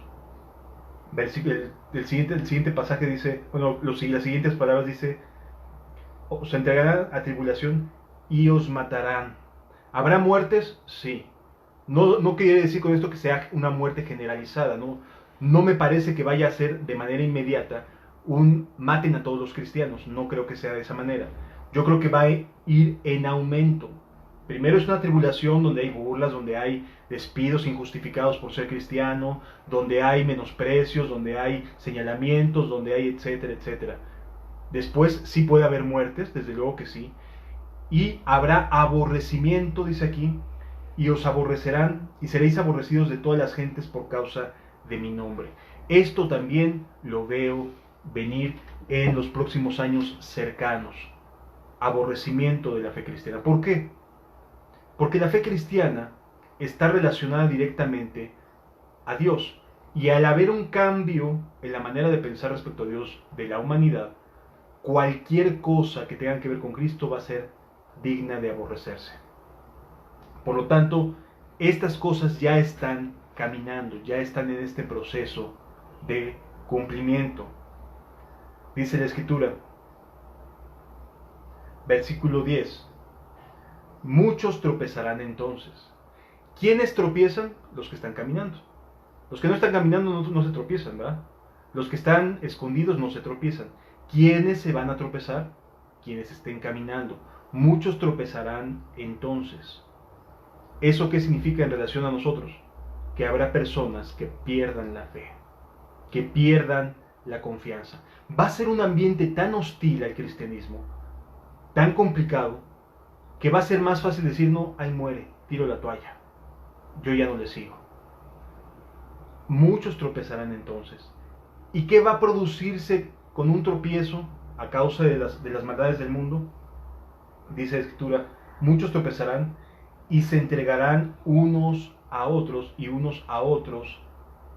El siguiente pasaje dice, bueno, las siguientes palabras dice, os entregarán a tribulación y os matarán. ¿Habrá muertes? Sí. No quiere decir con esto que sea una muerte generalizada, no me parece que vaya a ser de manera inmediata un maten a todos los cristianos, no creo que sea de esa manera. Yo creo que va a ir en aumento. Primero es una tribulación donde hay burlas, donde hay despidos injustificados por ser cristiano, donde hay menosprecios, donde hay señalamientos, donde hay etcétera, etcétera. Después sí puede haber muertes, desde luego que sí. Y habrá aborrecimiento, dice aquí, y os aborrecerán y seréis aborrecidos de todas las gentes por causa de mi nombre. Esto también lo veo venir en los próximos años cercanos. Aborrecimiento de la fe cristiana. ¿Por qué? Porque la fe cristiana está relacionada directamente a Dios. Y al haber un cambio en la manera de pensar respecto a Dios de la humanidad, cualquier cosa que tenga que ver con Cristo va a ser digna de aborrecerse. Por lo tanto, estas cosas ya están caminando, ya están en este proceso de cumplimiento. Dice la Escritura, versículo 10, muchos tropezarán entonces. ¿Quiénes tropiezan? Los que están caminando. Los que no están caminando no se tropiezan, ¿verdad? Los que están escondidos no se tropiezan. ¿Quiénes se van a tropezar? Quienes estén caminando. Muchos tropezarán entonces. ¿Eso qué significa en relación a nosotros? Que habrá personas que pierdan la fe, que pierdan la confianza. Va a ser un ambiente tan hostil al cristianismo, tan complicado, que va a ser más fácil decir, no, ahí muere, tiro la toalla, yo ya no le sigo. Muchos tropezarán entonces. ¿Y qué va a producirse con un tropiezo a causa de las maldades del mundo? Dice la Escritura, muchos tropezarán y se entregarán unos a otros y unos a otros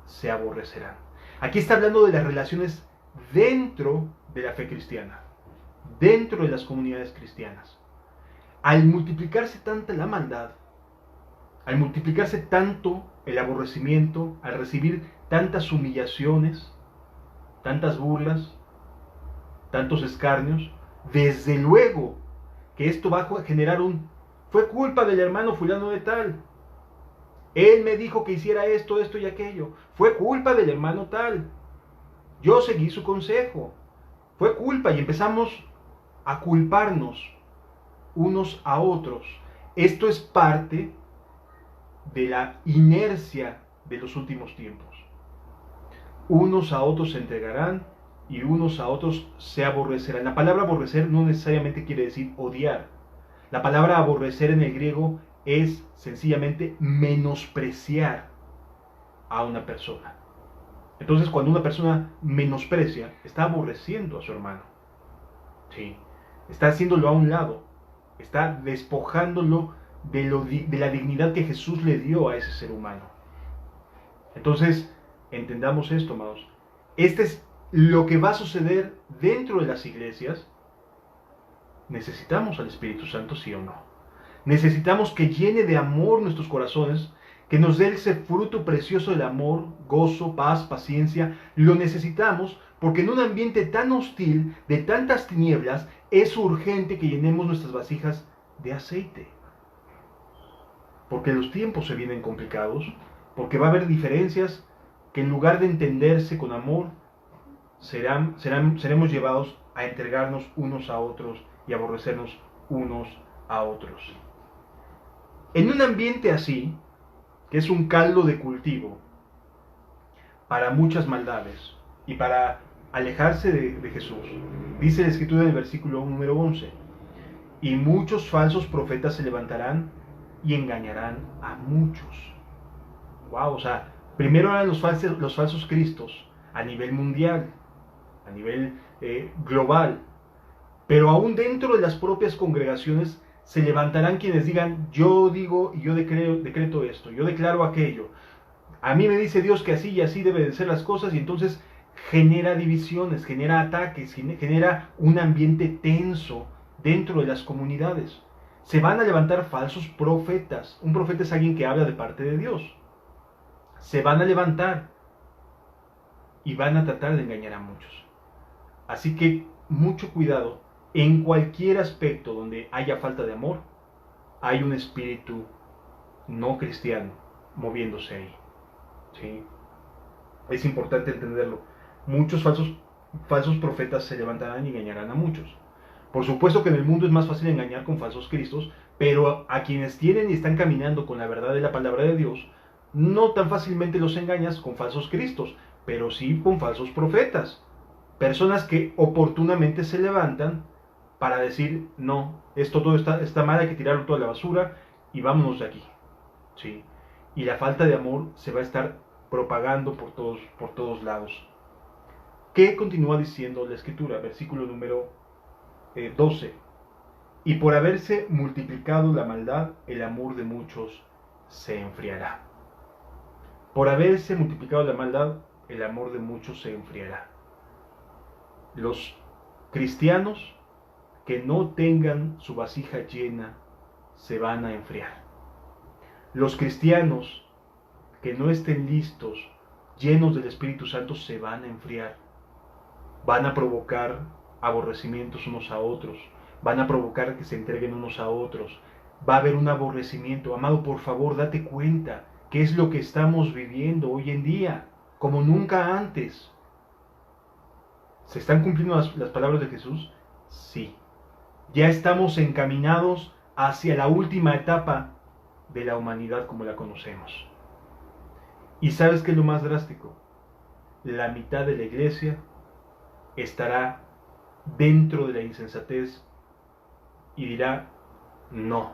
se aborrecerán. Aquí está hablando de las relaciones dentro de la fe cristiana, dentro de las comunidades cristianas. Al multiplicarse tanta la maldad, al multiplicarse tanto el aborrecimiento, al recibir tantas humillaciones, tantas burlas, tantos escarnios, desde luego que esto va a generar fue culpa del hermano fulano de tal. Él me dijo que hiciera esto, esto y aquello. Fue culpa del hermano tal. Yo seguí su consejo. Fue culpa y empezamos a culparnos unos a otros. Esto es parte de la inercia de los últimos tiempos. Unos a otros se entregarán y unos a otros se aborrecerán. La palabra aborrecer no necesariamente quiere decir odiar. La palabra aborrecer en el griego es sencillamente menospreciar a una persona. Entonces, cuando una persona menosprecia, está aborreciendo a su hermano. ¿Sí? Está haciéndolo a un lado. Está despojándolo de la dignidad que Jesús le dio a ese ser humano. Entonces, entendamos esto, amados. Este es lo que va a suceder dentro de las iglesias. Necesitamos al Espíritu Santo, sí o no. Necesitamos que llene de amor nuestros corazones, que nos dé ese fruto precioso del amor, gozo, paz, paciencia. Lo necesitamos porque en un ambiente tan hostil, de tantas tinieblas, es urgente que llenemos nuestras vasijas de aceite. Porque los tiempos se vienen complicados, porque va a haber diferencias que en lugar de entenderse con amor, seremos llevados a entregarnos unos a otros y aborrecernos unos a otros. En un ambiente así, que es un caldo de cultivo para muchas maldades y para alejarse de Jesús, dice la Escritura en el versículo número 11, y muchos falsos profetas se levantarán y engañarán a muchos. Wow, o sea, primero eran los falsos cristos a nivel mundial, a nivel global, pero aún dentro de las propias congregaciones se levantarán quienes digan, yo digo y yo decreto esto, yo declaro aquello. A mí me dice Dios que así y así deben de ser las cosas, y entonces genera divisiones, genera ataques, genera un ambiente tenso dentro de las comunidades. Se van a levantar falsos profetas. Un profeta es alguien que habla de parte de Dios. Se van a levantar y van a tratar de engañar a muchos. Así que mucho cuidado. En cualquier aspecto donde haya falta de amor, hay un espíritu no cristiano moviéndose ahí. ¿Sí? Es importante entenderlo. Muchos falsos profetas se levantarán y engañarán a muchos. Por supuesto que en el mundo es más fácil engañar con falsos cristos, pero a quienes tienen y están caminando con la verdad de la palabra de Dios, no tan fácilmente los engañas con falsos cristos, pero sí con falsos profetas. Personas que oportunamente se levantan para decir, no, esto todo está mal, hay que tirarlo todo a la basura y vámonos de aquí. ¿Sí? Y la falta de amor se va a estar propagando por todos lados. ¿Qué continúa diciendo la escritura? Versículo número 12. Y por haberse multiplicado la maldad, el amor de muchos se enfriará. Por haberse multiplicado la maldad, el amor de muchos se enfriará. Los cristianos que no tengan su vasija llena se van a enfriar. Los cristianos que no estén listos, llenos del Espíritu Santo, se van a enfriar. Van a provocar aborrecimientos unos a otros, van a provocar que se entreguen unos a otros, va a haber un aborrecimiento. Amado, por favor, date cuenta qué es lo que estamos viviendo hoy en día, como nunca antes. ¿Se están cumpliendo las palabras de Jesús? Sí. Ya estamos encaminados hacia la última etapa de la humanidad como la conocemos. ¿Y sabes qué es lo más drástico? La mitad de la iglesia estará dentro de la insensatez y dirá no.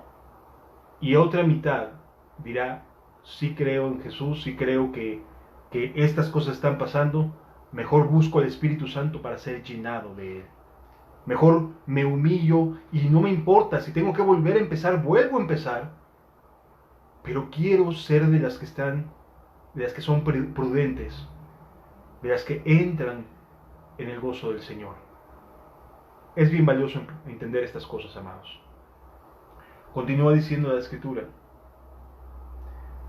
Y otra mitad dirá, sí creo en Jesús, sí creo que estas cosas están pasando, mejor busco al Espíritu Santo para ser llenado de Él. Mejor me humillo y no me importa, si tengo que volver a empezar, vuelvo a empezar. Pero quiero ser de las que son prudentes, de las que entran en el gozo del Señor. Es bien valioso entender estas cosas, amados. Continúa diciendo la Escritura,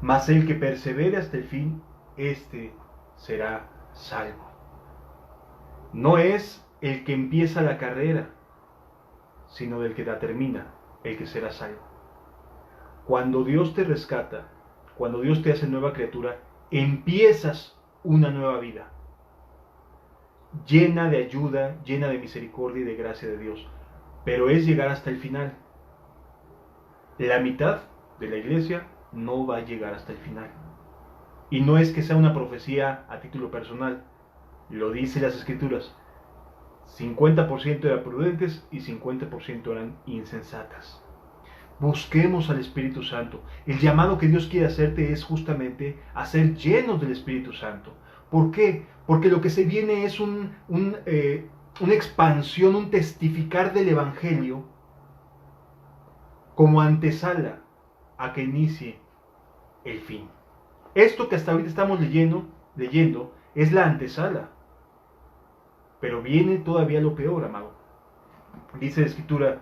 mas el que persevere hasta el fin, éste será salvo. No es el que empieza la carrera, sino del que la termina, el que será salvo. Cuando Dios te rescata, cuando Dios te hace nueva criatura, empiezas una nueva vida, llena de ayuda, llena de misericordia y de gracia de Dios. Pero es llegar hasta el final. La mitad de la iglesia no va a llegar hasta el final. Y no es que sea una profecía a título personal, lo dicen las Escrituras. 50% eran prudentes y 50% eran insensatas. Busquemos al Espíritu Santo. El llamado que Dios quiere hacerte es justamente a ser llenos del Espíritu Santo. ¿Por qué? Porque lo que se viene es una expansión, un testificar del Evangelio como antesala a que inicie el fin. Esto que hasta ahorita estamos leyendo es la antesala. Pero viene todavía lo peor, amado. Dice la Escritura,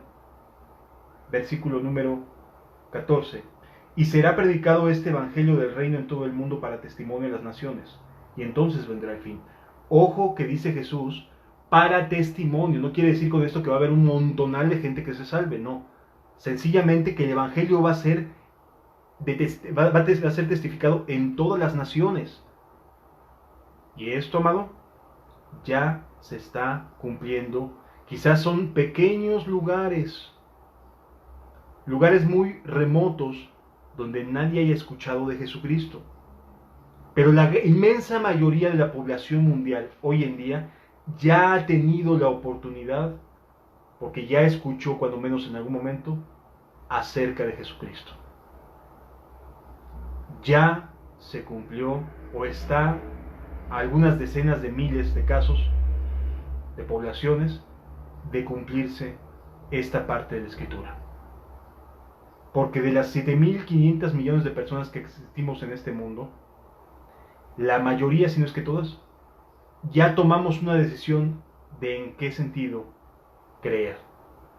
versículo número 14, y será predicado este evangelio del reino en todo el mundo para testimonio de las naciones, y entonces vendrá el fin. Ojo que dice Jesús, para testimonio. No quiere decir con esto que va a haber un montonal de gente que se salve, no. Sencillamente que el evangelio va a ser testificado en todas las naciones. Y esto, amado, ya se está cumpliendo. Quizás son pequeños lugares muy remotos donde nadie haya escuchado de Jesucristo. Pero la inmensa mayoría de la población mundial hoy en día ya ha tenido la oportunidad, porque ya escuchó cuando menos en algún momento, acerca de Jesucristo. Ya se cumplió o está a algunas decenas de miles de casos de poblaciones de cumplirse esta parte de la Escritura. Porque de las 7.500 millones de personas que existimos en este mundo, la mayoría, si no es que todas, ya tomamos una decisión de en qué sentido creer.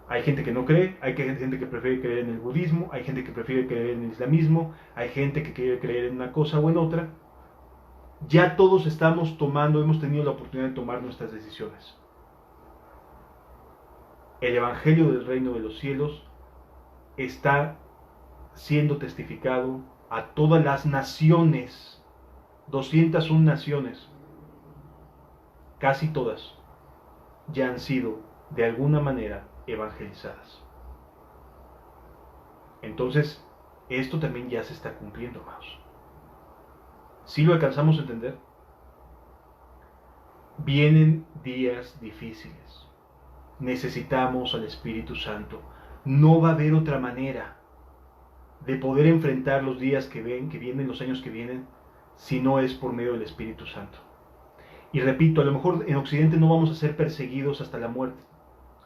Hay gente que no cree, hay gente que prefiere creer en el budismo, hay gente que prefiere creer en el islamismo, hay gente que quiere creer en una cosa o en otra. Ya todos hemos tenido la oportunidad de tomar nuestras decisiones. El Evangelio del Reino de los Cielos está siendo testificado a todas las naciones, 201 naciones, casi todas, ya han sido de alguna manera evangelizadas. Entonces, esto también ya se está cumpliendo, hermanos. Si lo alcanzamos a entender, vienen días difíciles. Necesitamos al Espíritu Santo. No va a haber otra manera de poder enfrentar los días que vienen, los años que vienen, si no es por medio del Espíritu Santo. Y repito, a lo mejor en Occidente no vamos a ser perseguidos hasta la muerte.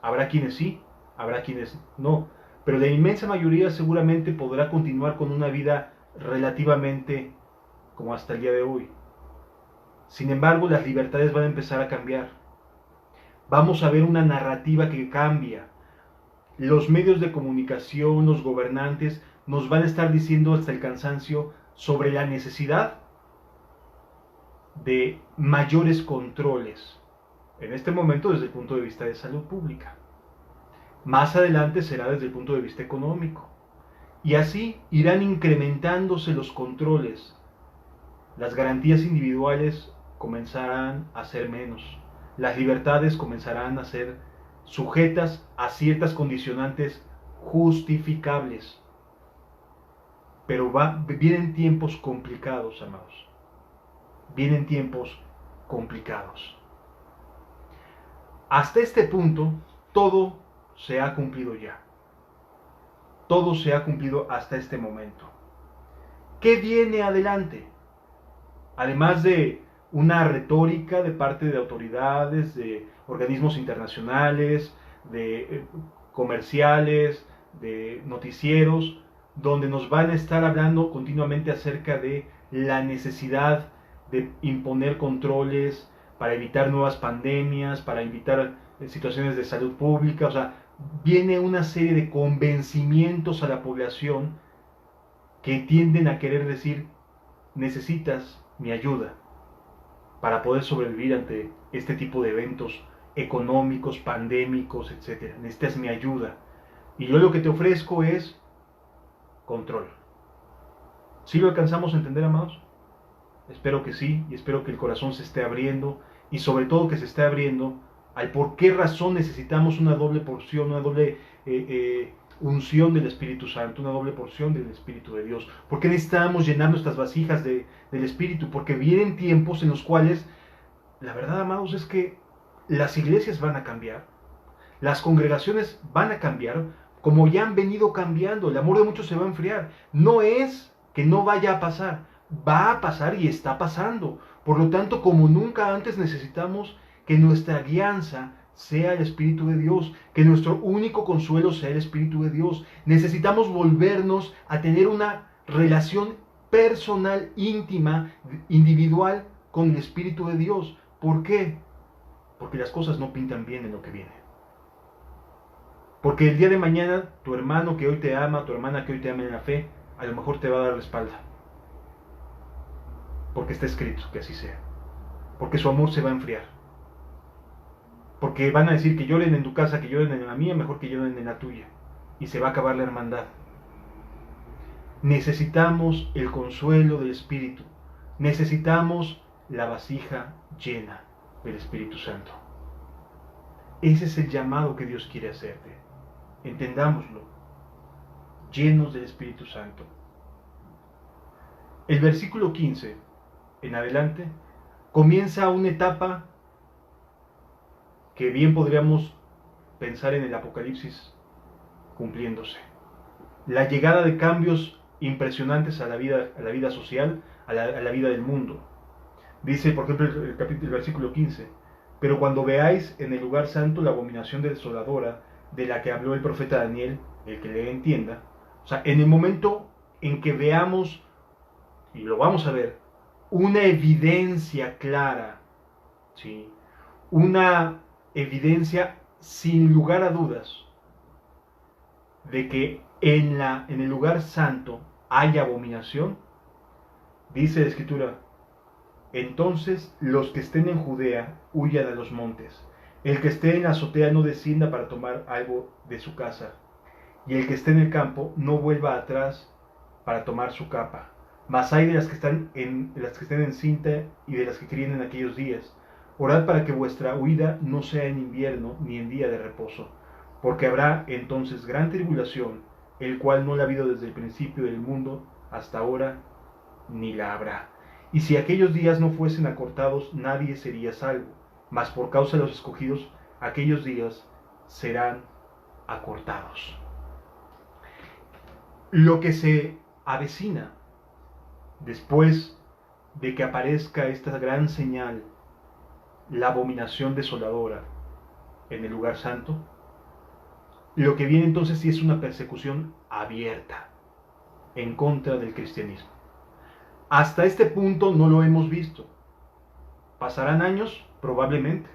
Habrá quienes sí, habrá quienes no, pero la inmensa mayoría seguramente podrá continuar con una vida relativamente como hasta el día de hoy. Sin embargo, las libertades van a empezar a cambiar. Vamos a ver una narrativa que cambia. Los medios de comunicación, los gobernantes, nos van a estar diciendo hasta el cansancio sobre la necesidad de mayores controles, en este momento desde el punto de vista de salud pública. Más adelante será desde el punto de vista económico. Y así irán incrementándose los controles. Las garantías individuales comenzarán a ser menos. Las libertades comenzarán a ser sujetas a ciertas condicionantes justificables. Pero vienen tiempos complicados, amados. Vienen tiempos complicados. Hasta este punto, todo se ha cumplido ya. Todo se ha cumplido hasta este momento. ¿Qué viene adelante? Además de una retórica de parte de autoridades, de organismos internacionales, de comerciales, de noticieros, donde nos van a estar hablando continuamente acerca de la necesidad de imponer controles para evitar nuevas pandemias, para evitar situaciones de salud pública. O sea, viene una serie de convencimientos a la población que tienden a querer decir: necesitas mi ayuda para poder sobrevivir ante este tipo de eventos económicos, pandémicos, etc. Necesitas mi ayuda. Y yo lo que te ofrezco es control. ¿Sí lo alcanzamos a entender, amados? Espero que sí, y espero que el corazón se esté abriendo, y sobre todo que se esté abriendo al por qué razón necesitamos una doble porción, una doble unción del Espíritu Santo, una doble porción del Espíritu de Dios. ¿Por qué necesitamos llenar nuestras vasijas del Espíritu? Porque vienen tiempos en los cuales, la verdad, amados, es que las iglesias van a cambiar, las congregaciones van a cambiar, como ya han venido cambiando. El amor de muchos se va a enfriar. No es que no vaya a pasar, va a pasar y está pasando. Por lo tanto, como nunca antes, necesitamos que nuestra guianza sea el Espíritu de Dios, que nuestro único consuelo sea el Espíritu de Dios. Necesitamos volvernos a tener una relación personal, íntima, individual con el Espíritu de Dios. ¿Por qué? Porque las cosas no pintan bien en lo que viene. Porque el día de mañana tu hermano que hoy te ama, tu hermana que hoy te ama en la fe, a lo mejor te va a dar la espalda. Porque está escrito que así sea. Porque su amor se va a enfriar. Porque van a decir que lloren en tu casa, que lloren en la mía, mejor que lloren en la tuya. Y se va a acabar la hermandad. Necesitamos el consuelo del Espíritu. Necesitamos la vasija llena del Espíritu Santo. Ese es el llamado que Dios quiere hacerte. Entendámoslo. Llenos del Espíritu Santo. El versículo 15 en adelante comienza una etapa que bien podríamos pensar en el Apocalipsis cumpliéndose. La llegada de cambios impresionantes a la vida social, a la vida del mundo. Dice, por ejemplo, el versículo 15: pero cuando veáis en el lugar santo la abominación desoladora de la que habló el profeta Daniel, el que le entienda, o sea, en el momento en que veamos, y lo vamos a ver, una evidencia clara ¿sí? Una evidencia sin lugar a dudas de que en el lugar santo hay abominación. Dice la Escritura: entonces los que estén en Judea huyan a los montes. El que esté en la azotea no descienda para tomar algo de su casa. Y el que esté en el campo no vuelva atrás para tomar su capa. Mas hay de las que estén en cinta y de las que críen en aquellos días. Orad para que vuestra huida no sea en invierno ni en día de reposo, porque habrá entonces gran tribulación, el cual no la ha habido desde el principio del mundo hasta ahora, ni la habrá. Y si aquellos días no fuesen acortados, nadie sería salvo, mas por causa de los escogidos, aquellos días serán acortados. Lo que se avecina después de que aparezca esta gran señal, la abominación desoladora en el lugar santo, lo que viene entonces sí es una persecución abierta en contra del cristianismo. Hasta este punto no lo hemos visto. Pasarán años, probablemente,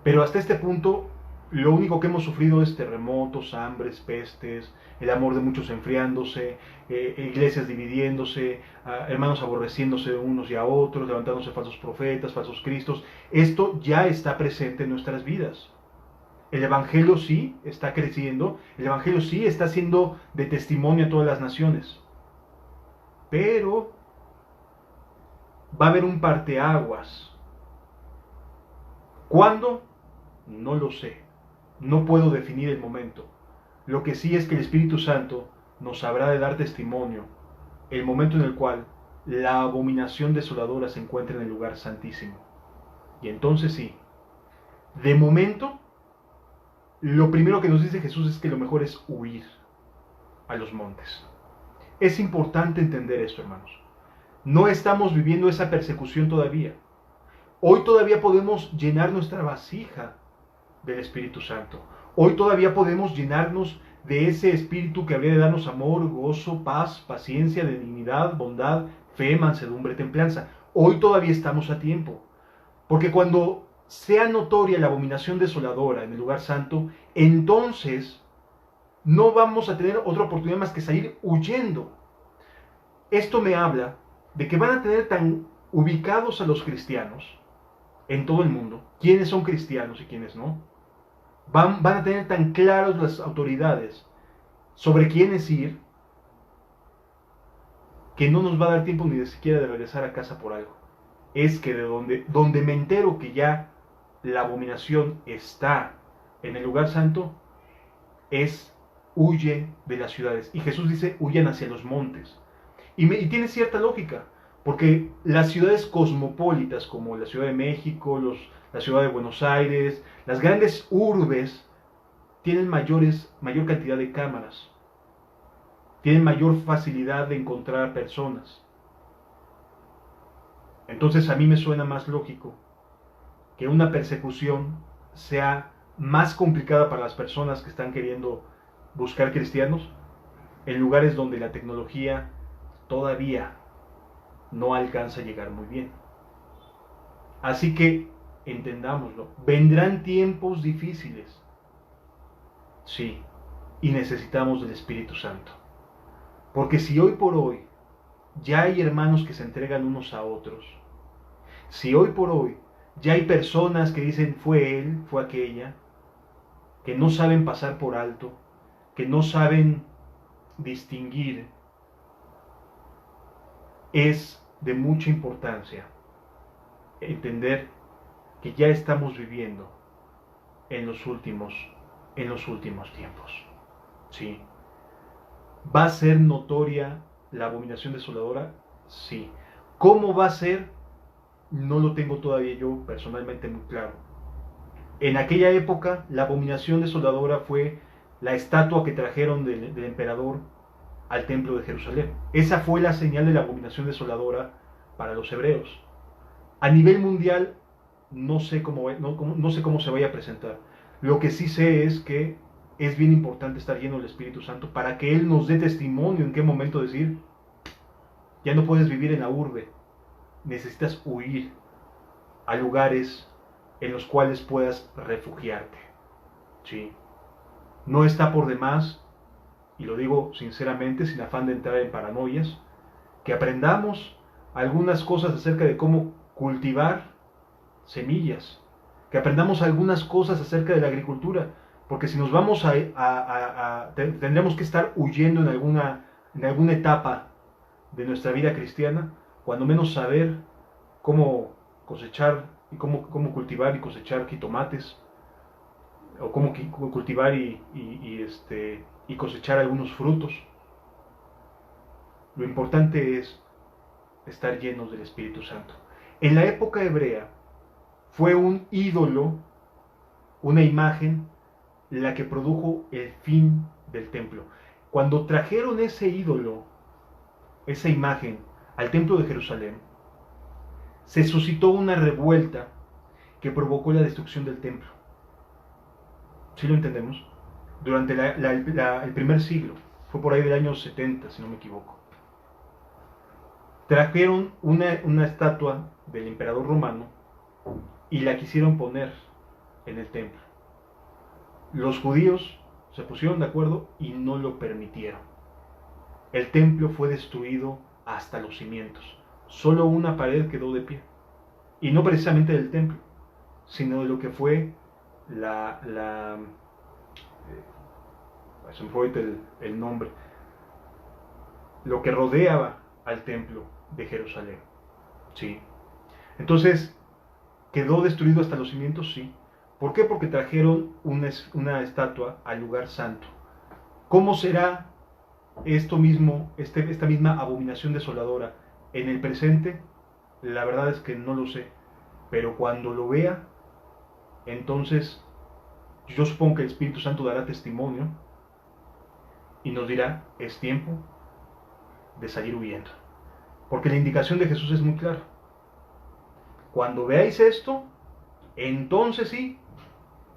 pero hasta este punto lo único que hemos sufrido es terremotos, hambres, pestes, el amor de muchos enfriándose, iglesias dividiéndose, hermanos aborreciéndose unos y a otros, levantándose falsos profetas, falsos cristos. Esto ya está presente en nuestras vidas. El Evangelio sí está creciendo, el Evangelio sí está siendo de testimonio a todas las naciones. Pero va a haber un parteaguas. ¿Cuándo? No lo sé. No puedo definir el momento. Lo que sí es que el Espíritu Santo nos habrá de dar testimonio el momento en el cual la abominación desoladora se encuentra en el lugar santísimo. Y entonces sí, de momento, lo primero que nos dice Jesús es que lo mejor es huir a los montes. Es importante entender esto, hermanos. No estamos viviendo esa persecución todavía. Hoy todavía podemos llenar nuestra vasija del Espíritu Santo. Hoy todavía podemos llenarnos de ese Espíritu que habría de darnos amor, gozo, paz, paciencia, benignidad, bondad, fe, mansedumbre, templanza. Hoy todavía estamos a tiempo. Porque cuando sea notoria la abominación desoladora en el lugar santo, entonces no vamos a tener otra oportunidad más que salir huyendo. Esto me habla de que van a tener tan ubicados a los cristianos en todo el mundo, quiénes son cristianos y quiénes no. Van a tener tan claros las autoridades sobre quiénes ir, que no nos va a dar tiempo ni siquiera de regresar a casa por algo. Es que de donde me entero que ya la abominación está en el lugar santo, es huye de las ciudades. Y Jesús dice, huyan hacia los montes. Y tiene cierta lógica, porque las ciudades cosmopolitas, como la Ciudad de México, la Ciudad de Buenos Aires, las grandes urbes, tienen mayor cantidad de cámaras, tienen mayor facilidad de encontrar personas. Entonces a mí me suena más lógico que una persecución sea más complicada para las personas que están queriendo buscar cristianos en lugares donde la tecnología todavía no alcanza a llegar muy bien. Así que entendámoslo, vendrán tiempos difíciles, sí, y necesitamos del Espíritu Santo. Porque si hoy por hoy ya hay hermanos que se entregan unos a otros, si hoy por hoy ya hay personas que dicen fue él, fue aquella, que no saben pasar por alto, que no saben distinguir, es de mucha importancia entender que ya estamos viviendo en los últimos tiempos. ¿Sí? ¿Va a ser notoria la abominación desoladora? Sí. ¿Cómo va a ser? No lo tengo todavía yo personalmente muy claro. En aquella época, la abominación desoladora fue la estatua que trajeron del emperador al templo de Jerusalén. Esa fue la señal de la abominación desoladora para los hebreos. A nivel mundial, no sé cómo se vaya a presentar. Lo que sí sé es que es bien importante estar lleno del Espíritu Santo para que Él nos dé testimonio en qué momento decir, ya no puedes vivir en la urbe, necesitas huir a lugares en los cuales puedas refugiarte. ¿Sí? No está por demás, y lo digo sinceramente, sin afán de entrar en paranoias, que aprendamos algunas cosas acerca de cómo cultivar semillas, que aprendamos algunas cosas acerca de la agricultura, porque si nos vamos tendremos que estar huyendo en alguna etapa de nuestra vida cristiana, cuando menos saber cómo cosechar y cómo cultivar y cosechar jitomates, o cómo cultivar y cosechar algunos frutos. Lo importante es estar llenos del Espíritu Santo. En la época hebrea fue un ídolo, una imagen, la que produjo el fin del templo. Cuando trajeron ese ídolo, esa imagen, al templo de Jerusalén, se suscitó una revuelta que provocó la destrucción del templo. ¿Sí lo entendemos? Durante el primer siglo, fue por ahí del año 70, si no me equivoco. Trajeron una estatua del emperador romano y la quisieron poner en el templo. Los judíos se pusieron de acuerdo y no lo permitieron. El templo fue destruido hasta los cimientos. Solo una pared quedó de pie. Y no precisamente del templo, sino de lo que fue se me fue el nombre, lo que rodeaba al templo de Jerusalén. ¿Sí? Entonces, ¿quedó destruido hasta los cimientos? Sí. ¿Por qué? Porque trajeron una estatua al lugar santo. ¿Cómo será esta misma abominación desoladora en el presente? La verdad es que no lo sé. Pero cuando lo vea, entonces yo supongo que el Espíritu Santo dará testimonio y nos dirá, es tiempo de salir huyendo. Porque la indicación de Jesús es muy clara. Cuando veáis esto, entonces sí,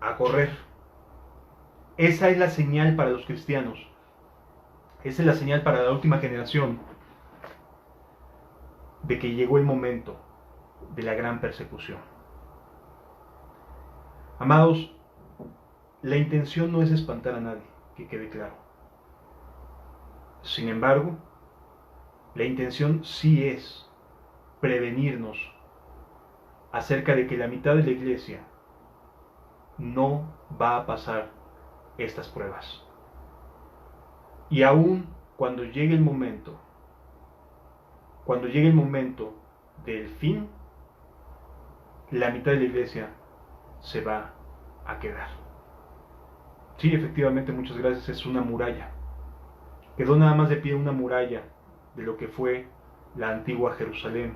a correr. Esa es la señal para los cristianos. Esa es la señal para la última generación de que llegó el momento de la gran persecución. Amados, la intención no es espantar a nadie, que quede claro. Sin embargo, la intención sí es prevenirnos acerca de que la mitad de la iglesia no va a pasar estas pruebas. Y aún cuando llegue el momento del fin, la mitad de la iglesia se va a quedar. Sí, efectivamente, muchas gracias, es una muralla. Quedó nada más de pie una muralla de lo que fue la antigua Jerusalén,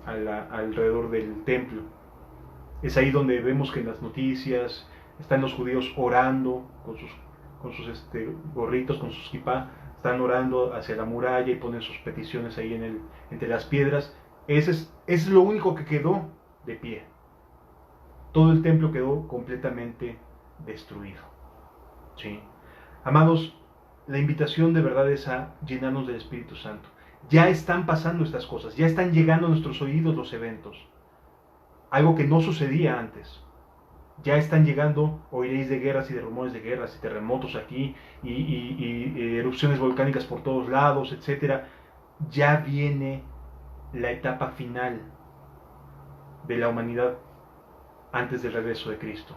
alrededor del templo. Es ahí donde vemos que en las noticias están los judíos orando con sus gorritos, con sus kipá, están orando hacia la muralla y ponen sus peticiones ahí entre las piedras. Ese es lo único que quedó de pie. Todo el templo quedó completamente destruido. ¿Sí? Amados, la invitación de verdad es a llenarnos del Espíritu Santo. Ya están pasando estas cosas, ya están llegando a nuestros oídos los eventos. Algo que no sucedía antes. Ya están llegando, oiréis de guerras y de rumores de guerras y terremotos aquí y erupciones volcánicas por todos lados, etc. Ya viene la etapa final de la humanidad antes del regreso de Cristo.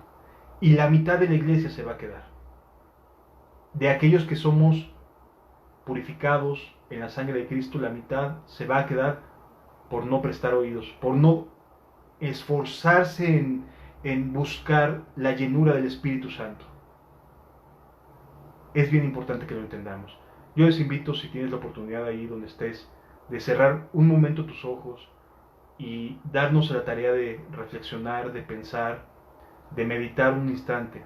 Y la mitad de la iglesia se va a quedar. De aquellos que somos purificados en la sangre de Cristo, la mitad se va a quedar por no prestar oídos, por no esforzarse en buscar la llenura del Espíritu Santo. Es bien importante que lo entendamos. Yo les invito, si tienes la oportunidad ahí donde estés, de cerrar un momento tus ojos y darnos la tarea de reflexionar, de pensar, de meditar un instante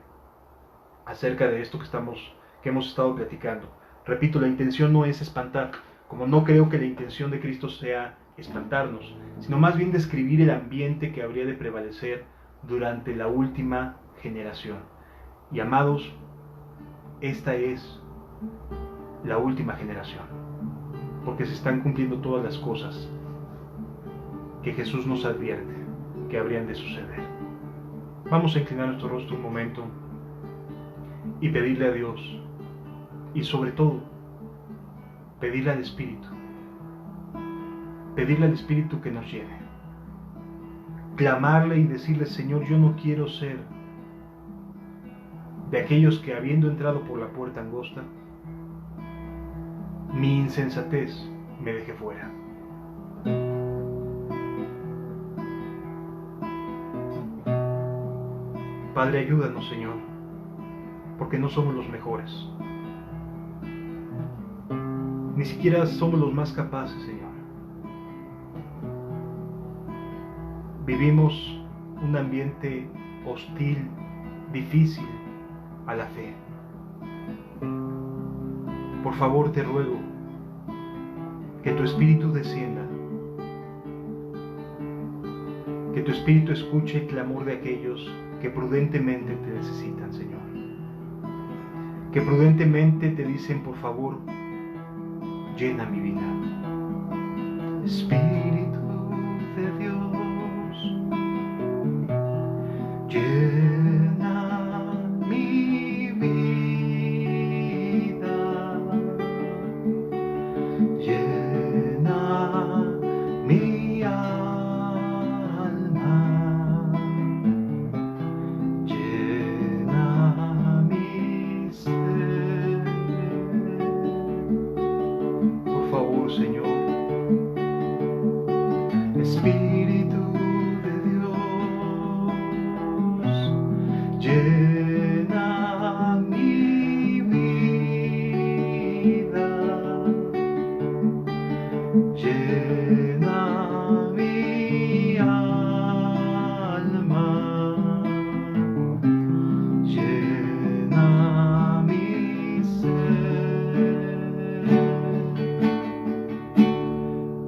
acerca de esto que hemos estado platicando. Repito, la intención no es espantar, como no creo que la intención de Cristo sea espantarnos, sino más bien describir el ambiente que habría de prevalecer durante la última generación. Y amados, esta es la última generación, porque se están cumpliendo todas las cosas que Jesús nos advierte. que habrían de suceder. Vamos a inclinar nuestro rostro un momento y pedirle a Dios, y sobre todo, pedirle al Espíritu que nos llene. Clamarle y decirle: Señor, yo no quiero ser de aquellos que, habiendo entrado por la puerta angosta, mi insensatez me deje fuera. Padre, ayúdanos, Señor, porque no somos los mejores. Ni siquiera somos los más capaces, Señor. Vivimos un ambiente hostil, difícil a la fe. Por favor, te ruego que tu Espíritu descienda, que tu Espíritu escuche el clamor de aquellos que prudentemente te necesitan, Señor. Que prudentemente te dicen: por favor, llena mi vida. Espíritu de Dios, llena mi vida, llena mi alma, llena mi ser. Por favor, Señor, Espíritu de Dios, llena mi vida, llena mi alma, llena mi ser.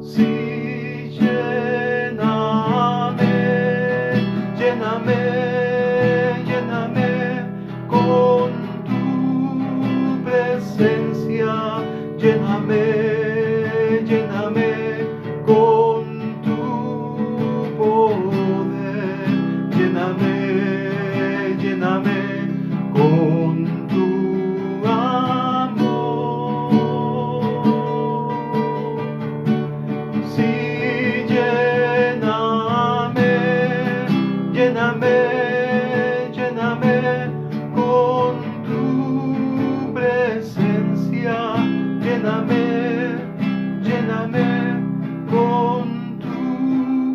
Sí, lléname con tu presencia, lléname con tu poder, lléname con tu amor. Sí, lléname con tu presencia, lléname con tu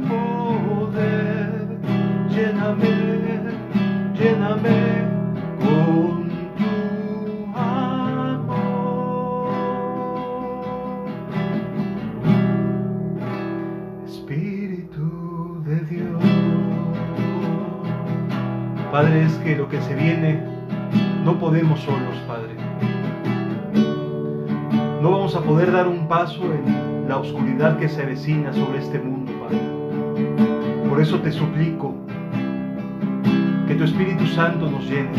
poder, lléname con tu amor. Espíritu de Dios. Padre, es que lo que se viene no podemos solos, Padre. No vamos a poder dar un paso en la oscuridad que se avecina sobre este mundo, Padre. Por eso te suplico que tu Espíritu Santo nos llene,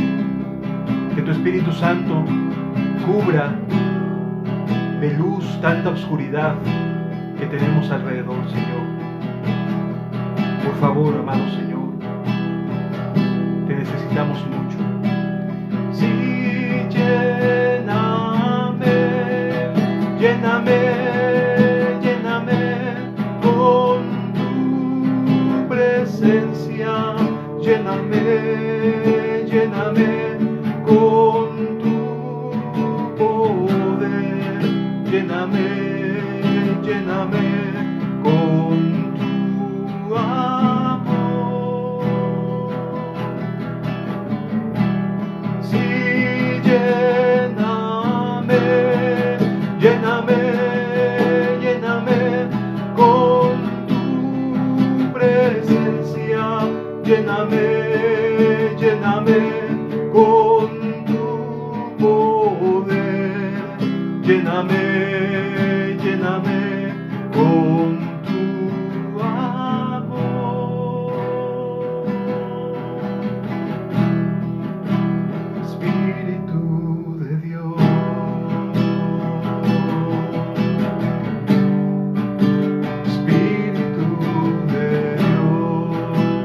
que tu Espíritu Santo cubra de luz tanta oscuridad que tenemos alrededor, Señor. Por favor, amado Señor, te necesitamos mucho. Sí, lléname con tu presencia, lléname con tu poder, lléname con tu amor. Sí, lléname con tu presencia, lléname con tu poder, lléname con tu amor. Espíritu de Dios, Espíritu de Dios,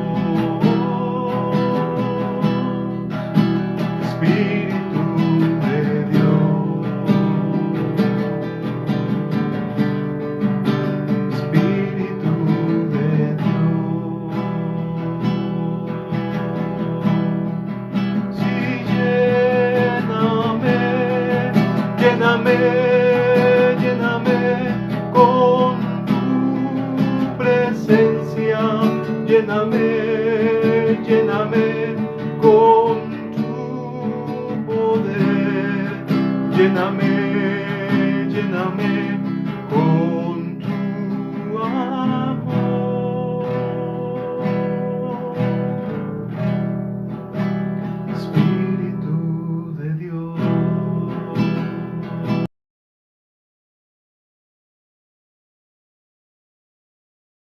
lléname, lléname con tu presencia, lléname, lléname con tu poder, lléname,